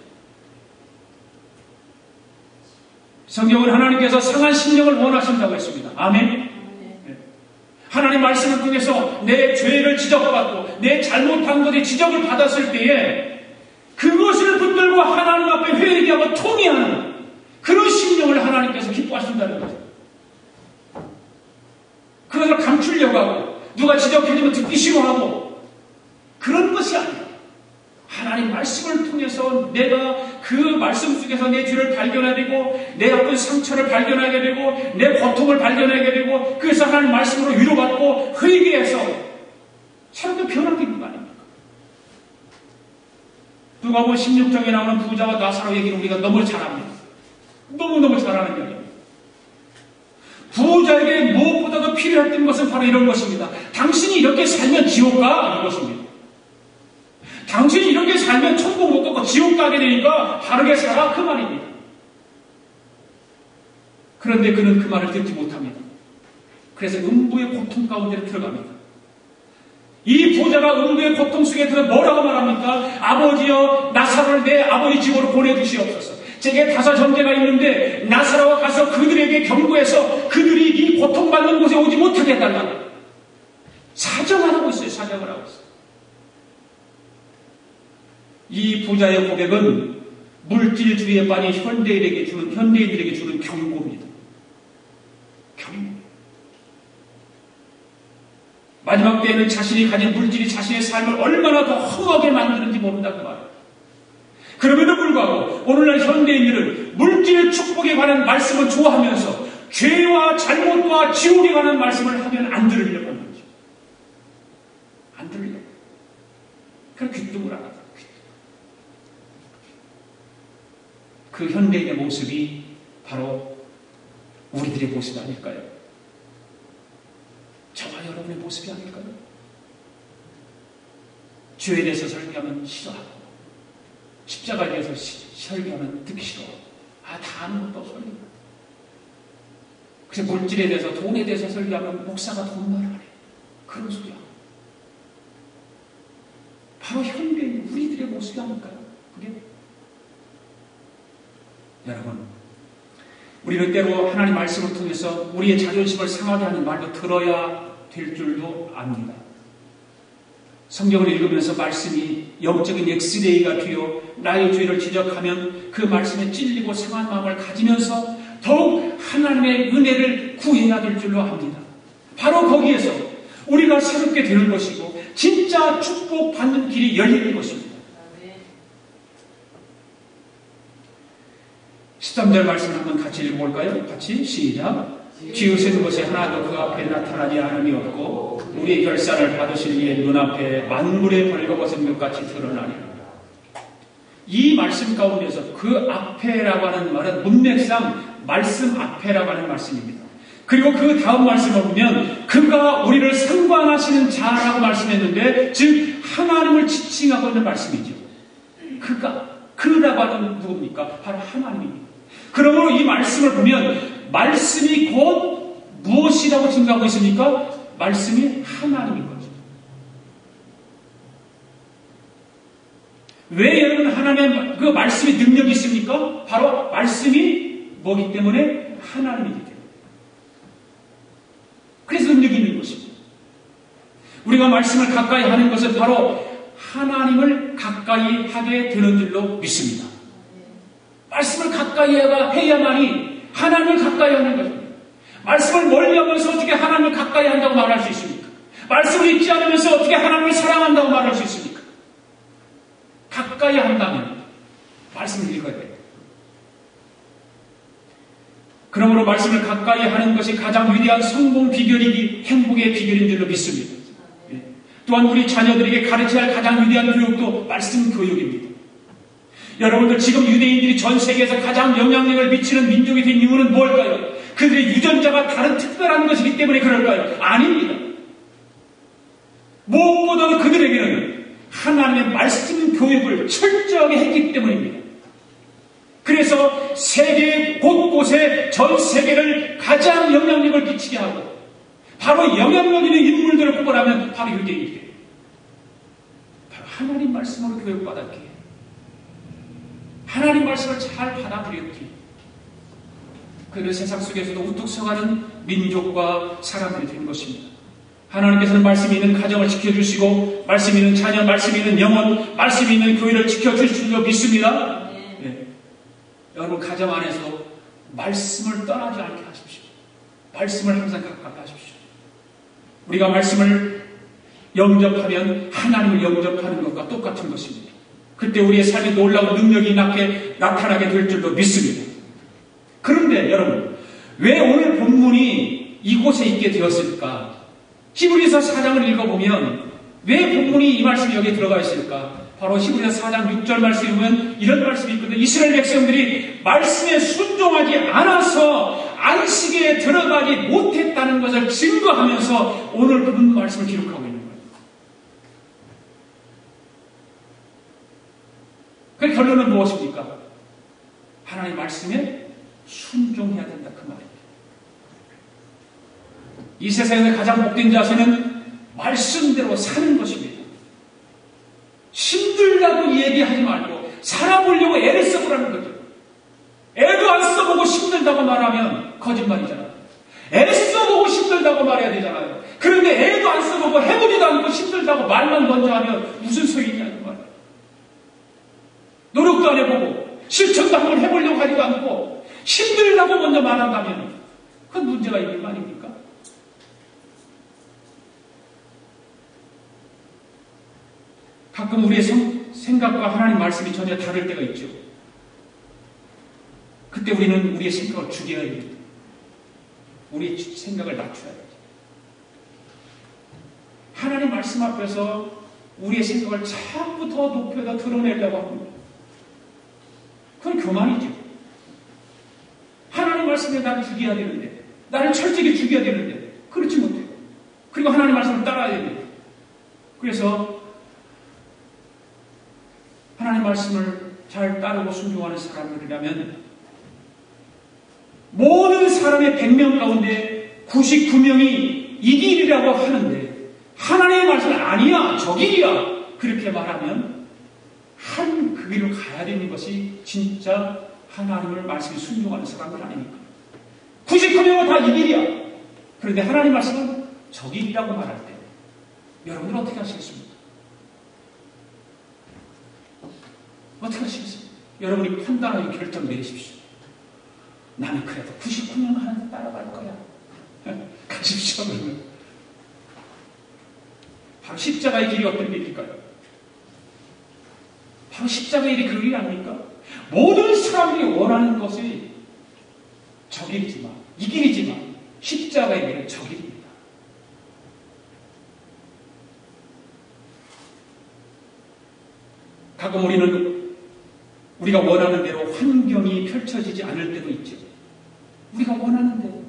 성경은 하나님께서 상한 심령을 원하신다고 했습니다. 아멘. 하나님 말씀을 통해서 내 죄를 지적받고 내 잘못한 것에 지적을 받았을 때에 그것을 붙들고 하나님 앞에 회개하고 통회하는 그런 심령을 하나님께서 기뻐하신다는 거죠. 그것을 감추려고 하고 누가 지적해주면 듣기 싫어하고 그런 것이 아니에요. 하나님 말씀을 통해서 내가 그 말씀 속에서 내 죄를 발견하게 되고 내 아픈 상처를 발견하게 되고 내 고통을 발견하게 되고 그래서 하나님 말씀으로 위로받고 회개해서 새롭게 변하게 되는 거 아닙니까? 누가복음 16장에 나오는 부자와 나사로 얘기를 우리가 너무 잘 압니다. 너무너무 잘 아는 얘기입니다. 부자에게 무엇보다도 필요했던 것은 바로 이런 것입니다. 당신이 이렇게 살면 지옥 가? 이것입니다. 당신이 이렇게 살면 천국 못 가고 지옥 가게 되니까 바르게 살아? 그 말입니다. 그런데 그는 그 말을 듣지 못합니다. 그래서 음부의 고통 가운데 들어갑니다. 이 부자가 음부의 고통 속에 들어 뭐라고 말합니까? 아버지여 나사로를 내 아버지 집으로 보내주시옵소서. 제게 5 형제가 있는데 나사로가 가서 그들에게 경고해서 그들이 이 고통받는 곳에 오지 못하게 해달라. 사정을 하고 있어요. 사정을 하고 있어요. 이 부자의 고백은 물질주의에 빠진 현대인들에게 주는 경고입니다. 경고. 마지막 때에는 자신이 가진 물질이 자신의 삶을 얼마나 더 허무하게 만드는지 모른다 그 말이에요. 그럼에도 불구하고 오늘날 현대인들은 물질 축복에 관한 말씀을 좋아하면서 죄와 잘못과 지옥에 관한 말씀을 하면 안 들으려고 하는 거죠. 안 들으려고. 그럼 귀뚱을 안 하죠. 그 현대인의 모습이 바로 우리들의 모습 아닐까요? 저와 여러분의 모습이 아닐까요? 죄에 대해서 설교하면 싫어하고 십자가에 대해서 설교하면 듣기 싫어하고 다 아는 것도 설교. 그래서 물질에 대해서 돈에 대해서 설교하면 목사가 돈 말을 하래. 그런 소리야. 바로 현대인 우리들의 모습이 아닐까요? 그게 여러분, 우리는 때로 하나님 말씀을 통해서 우리의 자존심을 상하게 하는 말도 들어야 될 줄도 압니다. 성경을 읽으면서 말씀이 영적인 엑스레이가 되어 나의 죄를 지적하면 그 말씀에 찔리고 상한 마음을 가지면서 더욱 하나님의 은혜를 구해야 될 줄로 압니다. 바로 거기에서 우리가 새롭게 되는 것이고 진짜 축복받는 길이 열리는 것입니다. 13절 말씀을 한번 같이 읽어볼까요? 같이 시작. 지으신 것이 하나도 그 앞에 나타나지 않음이 없고 우리의 결산을 받으실 이의 눈앞에 만물의 벌거벗은 것 같이 드러나니. 이 말씀 가운데서 그 앞에라고 하는 말은 문맥상 말씀 앞에라고 하는 말씀입니다. 그리고 그 다음 말씀을 보면 그가 우리를 상관하시는 자라고 말씀했는데 즉 하나님을 지칭하고 있는 말씀이죠. 그라고 하는 누굽니까? 바로 하나님입니다. 그러므로 이 말씀을 보면 말씀이 곧 무엇이라고 증거하고 있습니까? 말씀이 하나님인 거죠. 왜 여러분 하나님의 그 말씀이 능력이 있습니까? 바로 말씀이 뭐기 때문에? 하나님이기 때문에. 그래서 능력이 있는 것입니다. 우리가 말씀을 가까이 하는 것은 바로 하나님을 가까이 하게 되는 줄로 믿습니다. 말씀을 가까이 해야만이 하나님을 가까이 하는 것입니다. 말씀을 멀리 하면서 어떻게 하나님을 가까이 한다고 말할 수 있습니까? 말씀을 잊지 않으면서 어떻게 하나님을 사랑한다고 말할 수 있습니까? 가까이 한다면 말씀을 읽어야 돼요. 그러므로 말씀을 가까이 하는 것이 가장 위대한 성공 비결이기 행복의 비결인 줄로 믿습니다. 또한 우리 자녀들에게 가르쳐야 할 가장 위대한 교육도 말씀 교육입니다. 여러분들 지금 유대인들이 전 세계에서 가장 영향력을 미치는 민족이 된 이유는 뭘까요? 그들의 유전자가 다른 특별한 것이기 때문에 그럴까요? 아닙니다. 무엇보다도 그들에게는 하나님의 말씀 교육을 철저하게 했기 때문입니다. 그래서 세계 곳곳에 전 세계를 가장 영향력을 끼치게 하고 바로 영향력 있는 인물들을 뽑으라면 바로 유대인이에요. 바로 하나님 말씀으로 교육받았기에 하나님 말씀을 잘 받아들였기에 그는 세상 속에서도 우뚝 서가는 민족과 사람들이 된 것입니다. 하나님께서는 말씀이 있는 가정을 지켜주시고 말씀이 있는 자녀, 말씀이 있는 영혼, 말씀이 있는 교회를 지켜주실 줄 믿습니다. 네. 여러분 가정 안에서 말씀을 떠나지 않게 하십시오. 말씀을 항상 가깝게 하십시오. 우리가 말씀을 영접하면 하나님을 영접하는 것과 똑같은 것입니다. 그때 우리의 삶에 놀라운 능력이 나타나게 될 줄로 믿습니다. 그런데 여러분, 왜 오늘 본문이 이곳에 있게 되었을까? 히브리서 4장을 읽어보면 왜 본문이 이 말씀이 여기에 들어가 있을까? 바로 히브리서 4장 6절 말씀에 보면 이런 말씀이 있거든요. 이스라엘 백성들이 말씀에 순종하지 않아서 안식에 들어가지 못했다는 것을 증거하면서 오늘 본 말씀을 기록하고 있는 거예요. 그 결론은 무엇입니까? 하나님 말씀에 순종해야 된다 그 말입니다. 이 세상에서 가장 복된 자세는 말씀대로 사는 것입니다. 힘들다고 얘기하지 말고 살아보려고 애를 써보라는 거죠. 애도 안 써보고 힘들다고 말하면 거짓말이잖아요. 애 써보고 힘들다고 말해야 되잖아요. 그런데 애도 안 써보고 해보지도 않고 힘들다고 말만 먼저 하면 무슨 소용이냐는 말이에요. 노력도 안 해보고 실천도 한번 해보려고 하지도 않고 힘들다고 먼저 말한다면 그건 문제가 있는 거 아닙니까? 가끔 우리의 생각과 하나님 말씀이 전혀 다를 때가 있죠. 그때 우리는 우리의 생각을 죽여야 됩니다. 우리의 생각을 낮춰야 됩니다. 하나님 말씀 앞에서 우리의 생각을 자꾸 더 높여다 드러내려고 합니다. 그건 교만이죠. 하나님 말씀에 나를 죽여야 되는데, 나를 철저히 죽여야 되는데 그렇지 못해요. 그리고 하나님 말씀을 따라야 됩니다. 그래서 하나님 말씀을 잘 따르고 순종하는 사람들이라면 모든 사람의 100명 가운데 99명이 이 길이라고 하는데 하나님의 말씀은 아니야, 저 길이야 그렇게 말하면 그 길을 가야 되는 것이 진짜 하나님을 말씀에 순종하는 사람들 아닙니까? 99명은 다 이 길이야. 그런데 하나님 말씀은 저 길이라고 말할 때 여러분들 어떻게 하시겠습니까? 어떻게 하시겠습니까? 여러분이 판단하고 결정 내리십시오. 나는 그래도 99명 하나님 따라갈 거야. 가십시오. 그러면 바로 십자가의 길이 어떤 길일까요? 바로 십자가의 길이 그 길이 아닙니까? 모든 사람들이 원하는 것이 저 길이지만, 이 길이지만 십자가의 길은 저 길입니다. 가끔 우리가 원하는 대로 환경이 펼쳐지지 않을 때도 있죠. 우리가 원하는 대로,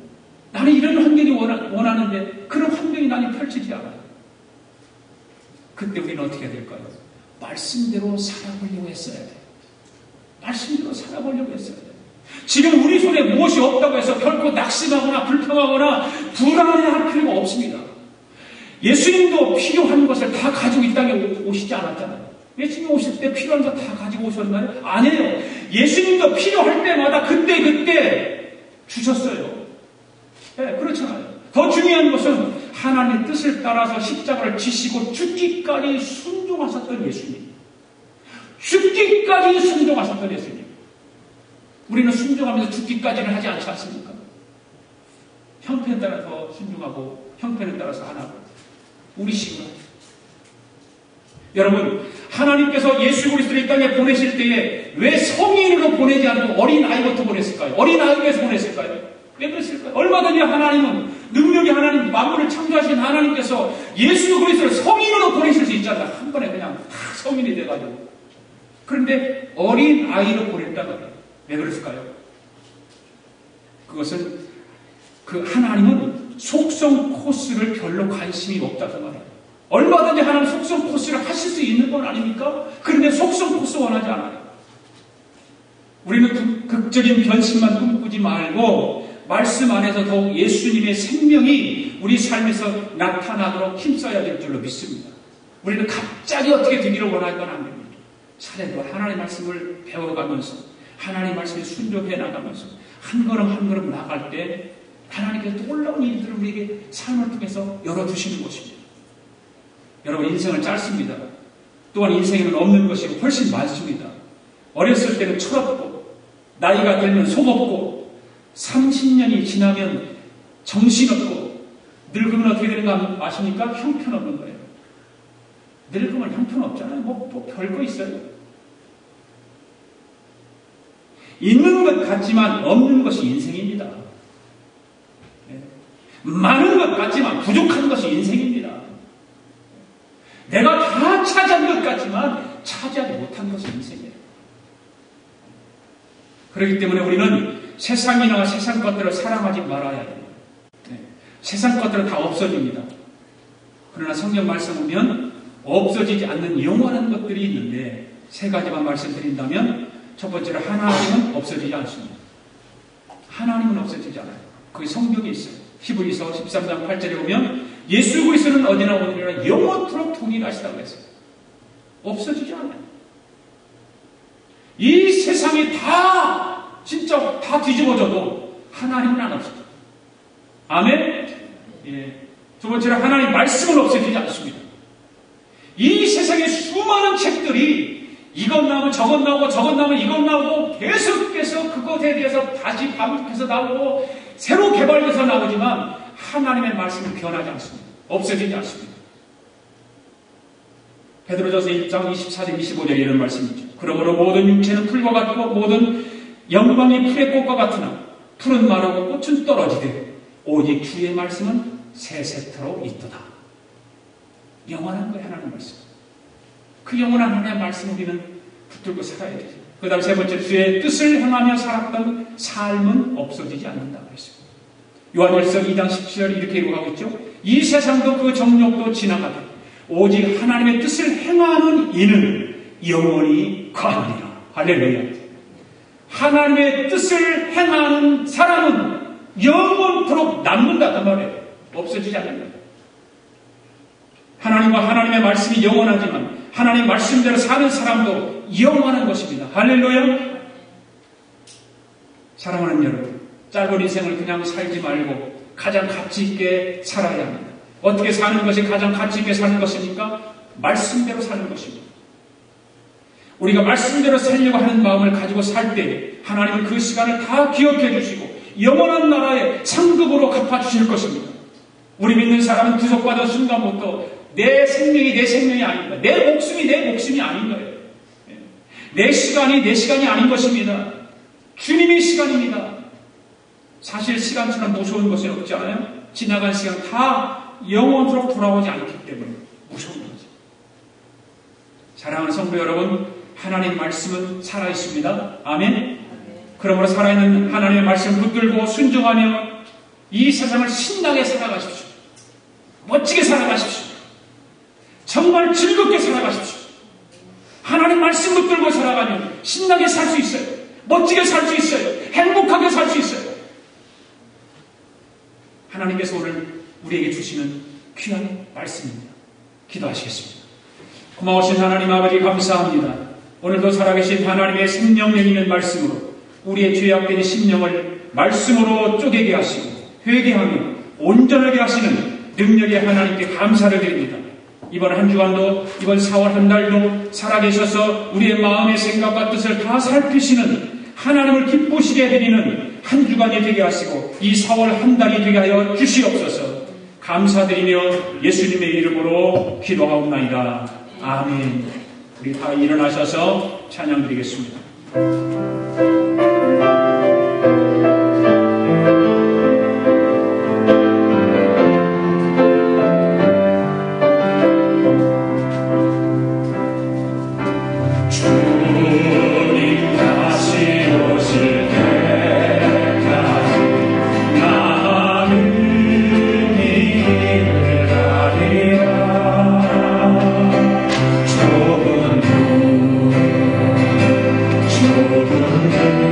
나는 이런 환경이 원하는데 그런 환경이 나는 펼치지 않아요. 그때 우리는 어떻게 해야 될까요? 말씀대로 살아보려고 했어야 돼요. 말씀대로 살아보려고 했어야 돼요. 지금 우리 손에 무엇이 없다고 해서 결코 낙심하거나 불평하거나 불안해할 필요가 없습니다. 예수님도 필요한 것을 다 가지고 이 땅에 오시지 않았잖아요. 예수님 오실 때 필요한 거 다 가지고 오셨나요? 아니에요. 예수님도 필요할 때마다 그때 주셨어요. 네, 그렇잖아요. 더 중요한 것은 하나님의 뜻을 따라서 십자가를 지시고 죽기까지 순종하셨던 예수님. 죽기까지 순종하셨던 예수님. 우리는 순종하면서 죽기까지는 하지 않지 않습니까? 형편에 따라서 순종하고 형편에 따라서 안 하고 우리 식으로. 여러분, 하나님께서 예수 그리스도를 이 땅에 보내실 때에 왜 성인으로 보내지 않고 어린 아이부터 보냈을까요? 어린 아이에서 보냈을까요? 왜 그랬을까요? 얼마든지 하나님은 능력이 하나님 만물을 창조하신 하나님께서 예수 그리스도를 성인으로 보내실 수 있잖아요. 한 번에 그냥 다 성인이 돼가지고. 그런데 어린 아이로 보냈다고 해요. 왜 그랬을까요? 그것은 그 하나님은 속성 코스를 별로 관심이 없다고 말해요. 얼마든지 하나님 속성 코스를 하실 수 있는 건 아닙니까? 그런데 속성 코스 원하지 않아요. 우리는 극적인 변신만 꿈꾸지 말고 말씀 안에서 더욱 예수님의 생명이 우리 삶에서 나타나도록 힘써야 될 줄로 믿습니다. 우리는 갑자기 어떻게 되기를 원할 건 안 됩니다. 차례로 하나님의 말씀을 배워가면서 하나님의 말씀에 순종해 나가면서 한 걸음 한 걸음 나갈 때 하나님께서 놀라운 일들을 우리에게 삶을 통해서 열어주시는 것입니다. 여러분, 인생은 짧습니다. 또한 인생에는 없는 것이 훨씬 많습니다. 어렸을 때는 철없고 나이가 들면 속없고 30년이 지나면 정신없고 늙으면 어떻게 되는가 아십니까? 형편없는 거예요. 늙으면 형편없잖아요. 뭐 별거 있어요. 있는 것 같지만 없는 것이 인생입니다. 네. 많은 것 같지만 부족한 것이 인생입니다. 내가 다 차지한 것 같지만 차지하지 못한 것이 인생이에요. 그렇기 때문에 우리는 세상이나 세상 것들을 사랑하지 말아야 해요. 네. 세상 것들은 다 없어집니다. 그러나 성경 말씀 보면 없어지지 않는 영원한 것들이 있는데 세 가지만 말씀드린다면 첫 번째로 하나님은 없어지지 않습니다. 하나님은 없어지지 않아요. 그게 성경에 있어요. 히브리서 13장 8절에 보면 예수 그리스도는 어디나 오늘이나 영원토록 동일하시다고 했어요. 없어지지 않아요. 이 세상이 진짜 다 뒤집어져도 하나님은 안 없어져요. 아멘? 예. 두 번째로 하나님 말씀은 없어지지 않습니다. 이 세상에 수많은 책들이 이것 나오면 저것 나오고 저것 나오면 이것 나오고 계속해서 그것에 대해서 다시 반복해서 나오고 새로 개발돼서 나오지만 하나님의 말씀은 변하지 않습니다. 없어지지 않습니다. 베드로전서 1장 24절 25절에 이런 말씀이죠. 그러므로 모든 육체는 풀과 같고 모든 영광이 풀의 꽃과 같으나 풀은 마르고 꽃은 떨어지되 오직 주의 말씀은 세세토록 있도다. 영원한 거예요. 하나님의 말씀. 그 영원한 하나님의 말씀 우리는 붙들고 살아야 되죠. 그 다음 세 번째, 주의 뜻을 행하며 살았던 삶은 없어지지 않는다고 했습니다. 요한일서 2장 17절 이렇게 기록하고 있죠. 이 세상도 그 정욕도 지나가되 오직 하나님의 뜻을 행하는 이는 영원히 거하리라. 할렐루야. 하나님의 뜻을 행하는 사람은 영원토록 남는다. 그 말이에요. 없어지지 않는다. 하나님과 하나님의 말씀이 영원하지만 하나님 말씀대로 사는 사람도 영원한 것입니다. 할렐루야. 사랑하는 여러분, 짧은 인생을 그냥 살지 말고 가장 가치 있게 살아야 합니다. 어떻게 사는 것이 가장 가치 있게 사는 것입니까? 말씀대로 사는 것입니다. 우리가 말씀대로 살려고 하는 마음을 가지고 살 때 하나님은 그 시간을 다 기억해 주시고 영원한 나라의 상급으로 갚아주실 것입니다. 우리 믿는 사람은 구속받은 순간부터 내 생명이 내 생명이 아닌 거예요. 내 목숨이 내 목숨이 아닌 거예요. 내 시간이 내 시간이 아닌 것입니다. 주님의 시간입니다. 사실 시간처럼 무서운 것은 없지 않아요? 지나간 시간 다 영원토록 돌아오지 않기 때문에 무서운 거죠. 사랑하는 성도 여러분, 하나님 말씀은 살아있습니다. 아멘. 그러므로 살아있는 하나님의 말씀 붙들고 순종하며 이 세상을 신나게 살아가십시오. 멋지게 살아가십시오. 정말 즐겁게 살아가십시오. 하나님 말씀 붙들고 살아가면 신나게 살 수 있어요. 멋지게 살 수 있어요. 행복하게 살 수 있어요. 하나님께서 오늘 우리에게 주시는 귀한 말씀입니다. 기도하시겠습니다. 고마우신 하나님 아버지 감사합니다. 오늘도 살아계신 하나님의 생명력 있는 말씀으로 우리의 죄악된 심령을 말씀으로 쪼개게 하시고 회개하며 온전하게 하시는 능력의 하나님께 감사를 드립니다. 이번 한 주간도 이번 4월 한 달도 살아계셔서 우리의 마음의 생각과 뜻을 다 살피시는 하나님을 기쁘시게 해드리는 한 주간이 되게 하시고 이 4월 한 달이 되게 하여 주시옵소서. 감사드리며 예수님의 이름으로 기도하옵나이다. 아멘. 우리 다 일어나셔서 찬양 드리겠습니다. 좁은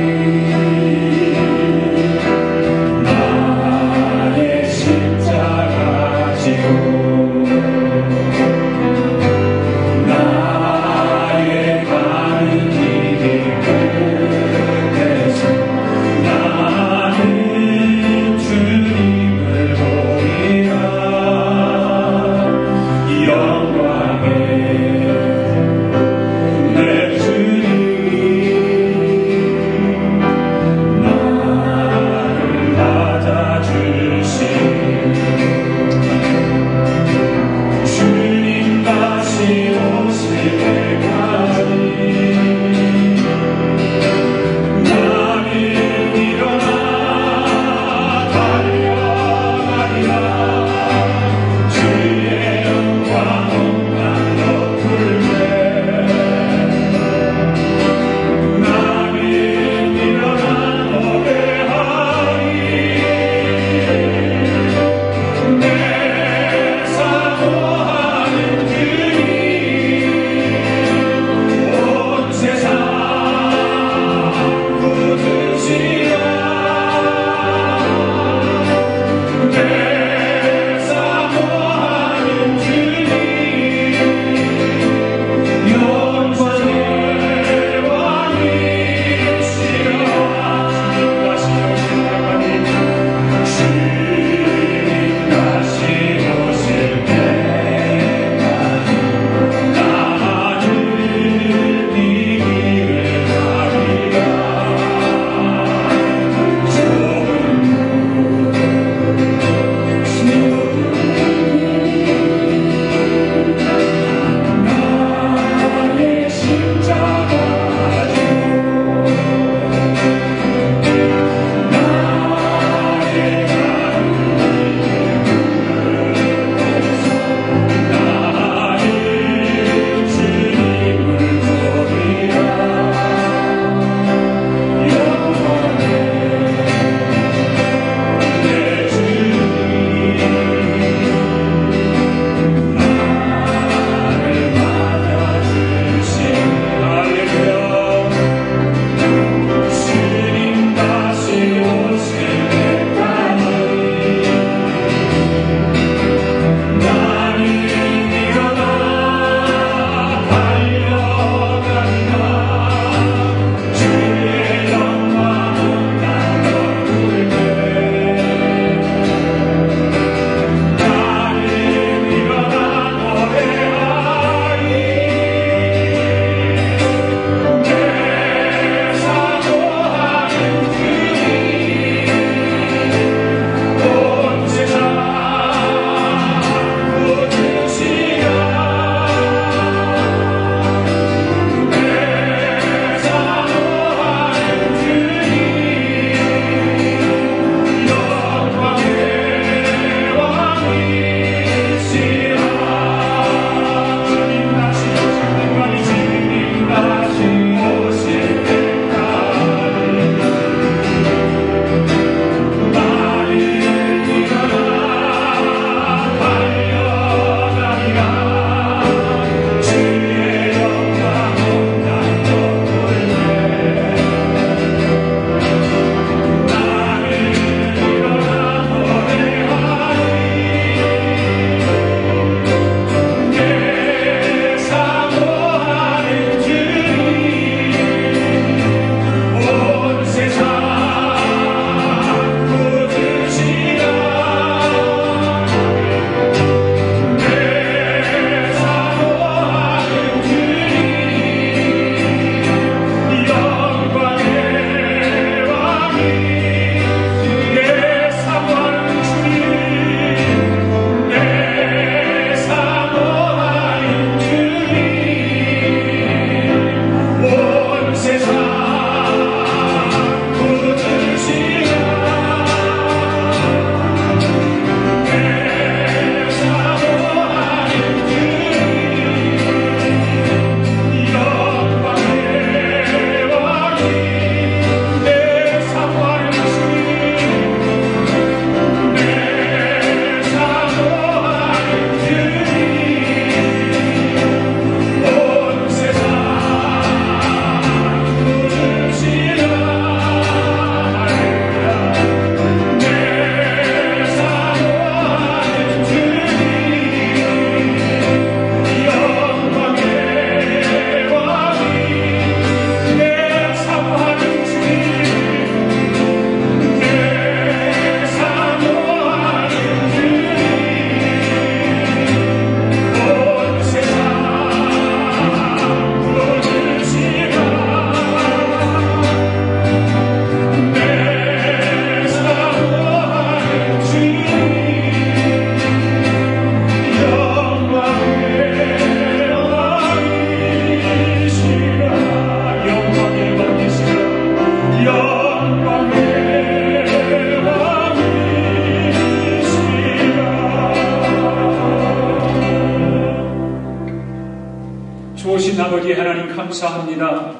좋으신 아버지 하나님 감사합니다.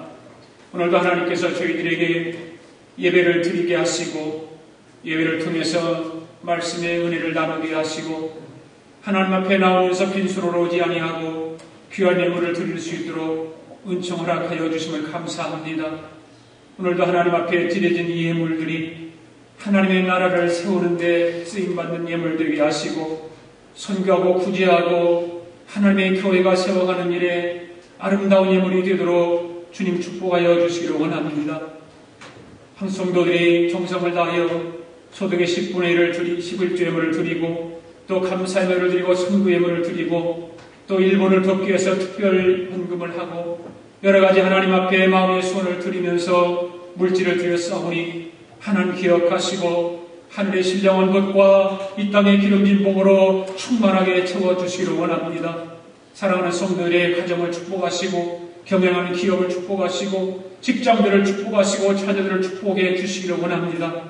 오늘도 하나님께서 저희들에게 예배를 드리게 하시고 예배를 통해서 말씀의 은혜를 나누게 하시고 하나님 앞에 나오면서 빈손으로 오지 아니하고 귀한 예물을 드릴 수 있도록 은총 허락하여 주심을 감사합니다. 오늘도 하나님 앞에 드려진 이 예물들이 하나님의 나라를 세우는 데 쓰임받는 예물 되게 하시고 선교하고 구제하고 하나님의 교회가 세워가는 일에 아름다운 예물이 되도록 주님 축복하여 주시기를 원합니다. 한 성도들이 정성을 다하여 소득의 10분의 1을 11조 예물을 드리고 또 감사 예물을 드리고 선구 예물을 드리고 또 일본을 돕기 위해서 특별 헌금을 하고 여러 가지 하나님 앞에 마음의 소원을 드리면서 물질을 드렸사오니 하나님 기억하시고 하늘의 신령한 것과 이 땅의 기름진 복으로 충만하게 채워주시기를 원합니다. 사랑하는 성도들의 가정을 축복하시고 경영하는 기업을 축복하시고 직장들을 축복하시고 자녀들을 축복해 주시기를 원합니다.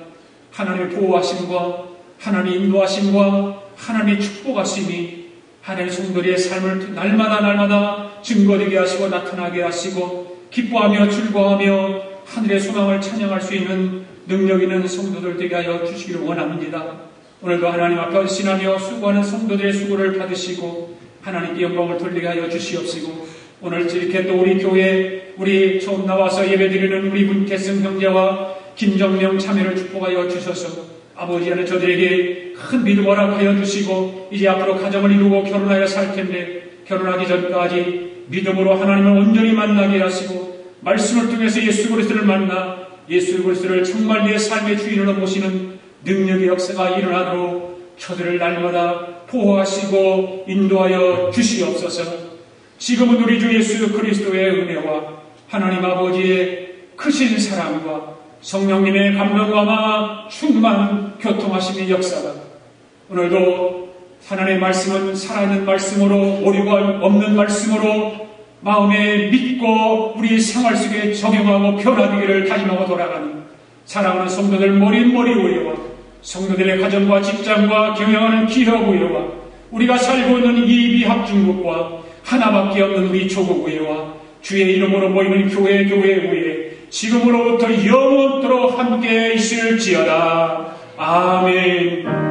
하나님의 보호하심과 하나님의 인도하심과 하나님의 축복하심이 하나님의 성도들의 삶을 날마다 증거되게 하시고 나타나게 하시고 기뻐하며 즐거워하며 하늘의 소망을 찬양할 수 있는 능력 있는 성도들 되게 하여 주시기를 원합니다. 오늘도 하나님 앞에 헌신하며 수고하는 성도들의 수고를 받으시고 하나님께 영광을 돌리게 하여 주시옵시고 오늘 이렇게 또 우리 교회 우리 처음 나와서 예배드리는 우리 문태승 형제와 김정명 자매를 축복하여 주셔서 아버지 하나님 저들에게 큰 믿음 허락하여 주시고 이제 앞으로 가정을 이루고 결혼하여 살 텐데 결혼하기 전까지 믿음으로 하나님을 온전히 만나게 하시고 말씀을 통해서 예수 그리스도를 만나 예수 그리스도를 정말 내 삶의 주인으로 모시는 능력의 역사가 일어나도록 저들을 날마다 보호하시고 인도하여 주시옵소서. 지금은 우리 주 예수 그리스도의 은혜와 하나님 아버지의 크신 사랑과 성령님의 감동과 충만 교통하심의 역사가 오늘도 하나님의 말씀은 살아있는 말씀으로 오류가 없는 말씀으로 마음에 믿고 우리 생활 속에 적용하고 변화되기를 다짐하고 돌아가는 사랑하는 성도들 머리머리 우애와 성도들의 가정과 직장과 경영하는 기업 우애와 우리가 살고 있는 이 미합중국과 하나밖에 없는 우리 조국 우애와 주의 이름으로 모이는 교회 우애 지금으로부터 영원토록 함께 있을지어다. 아멘.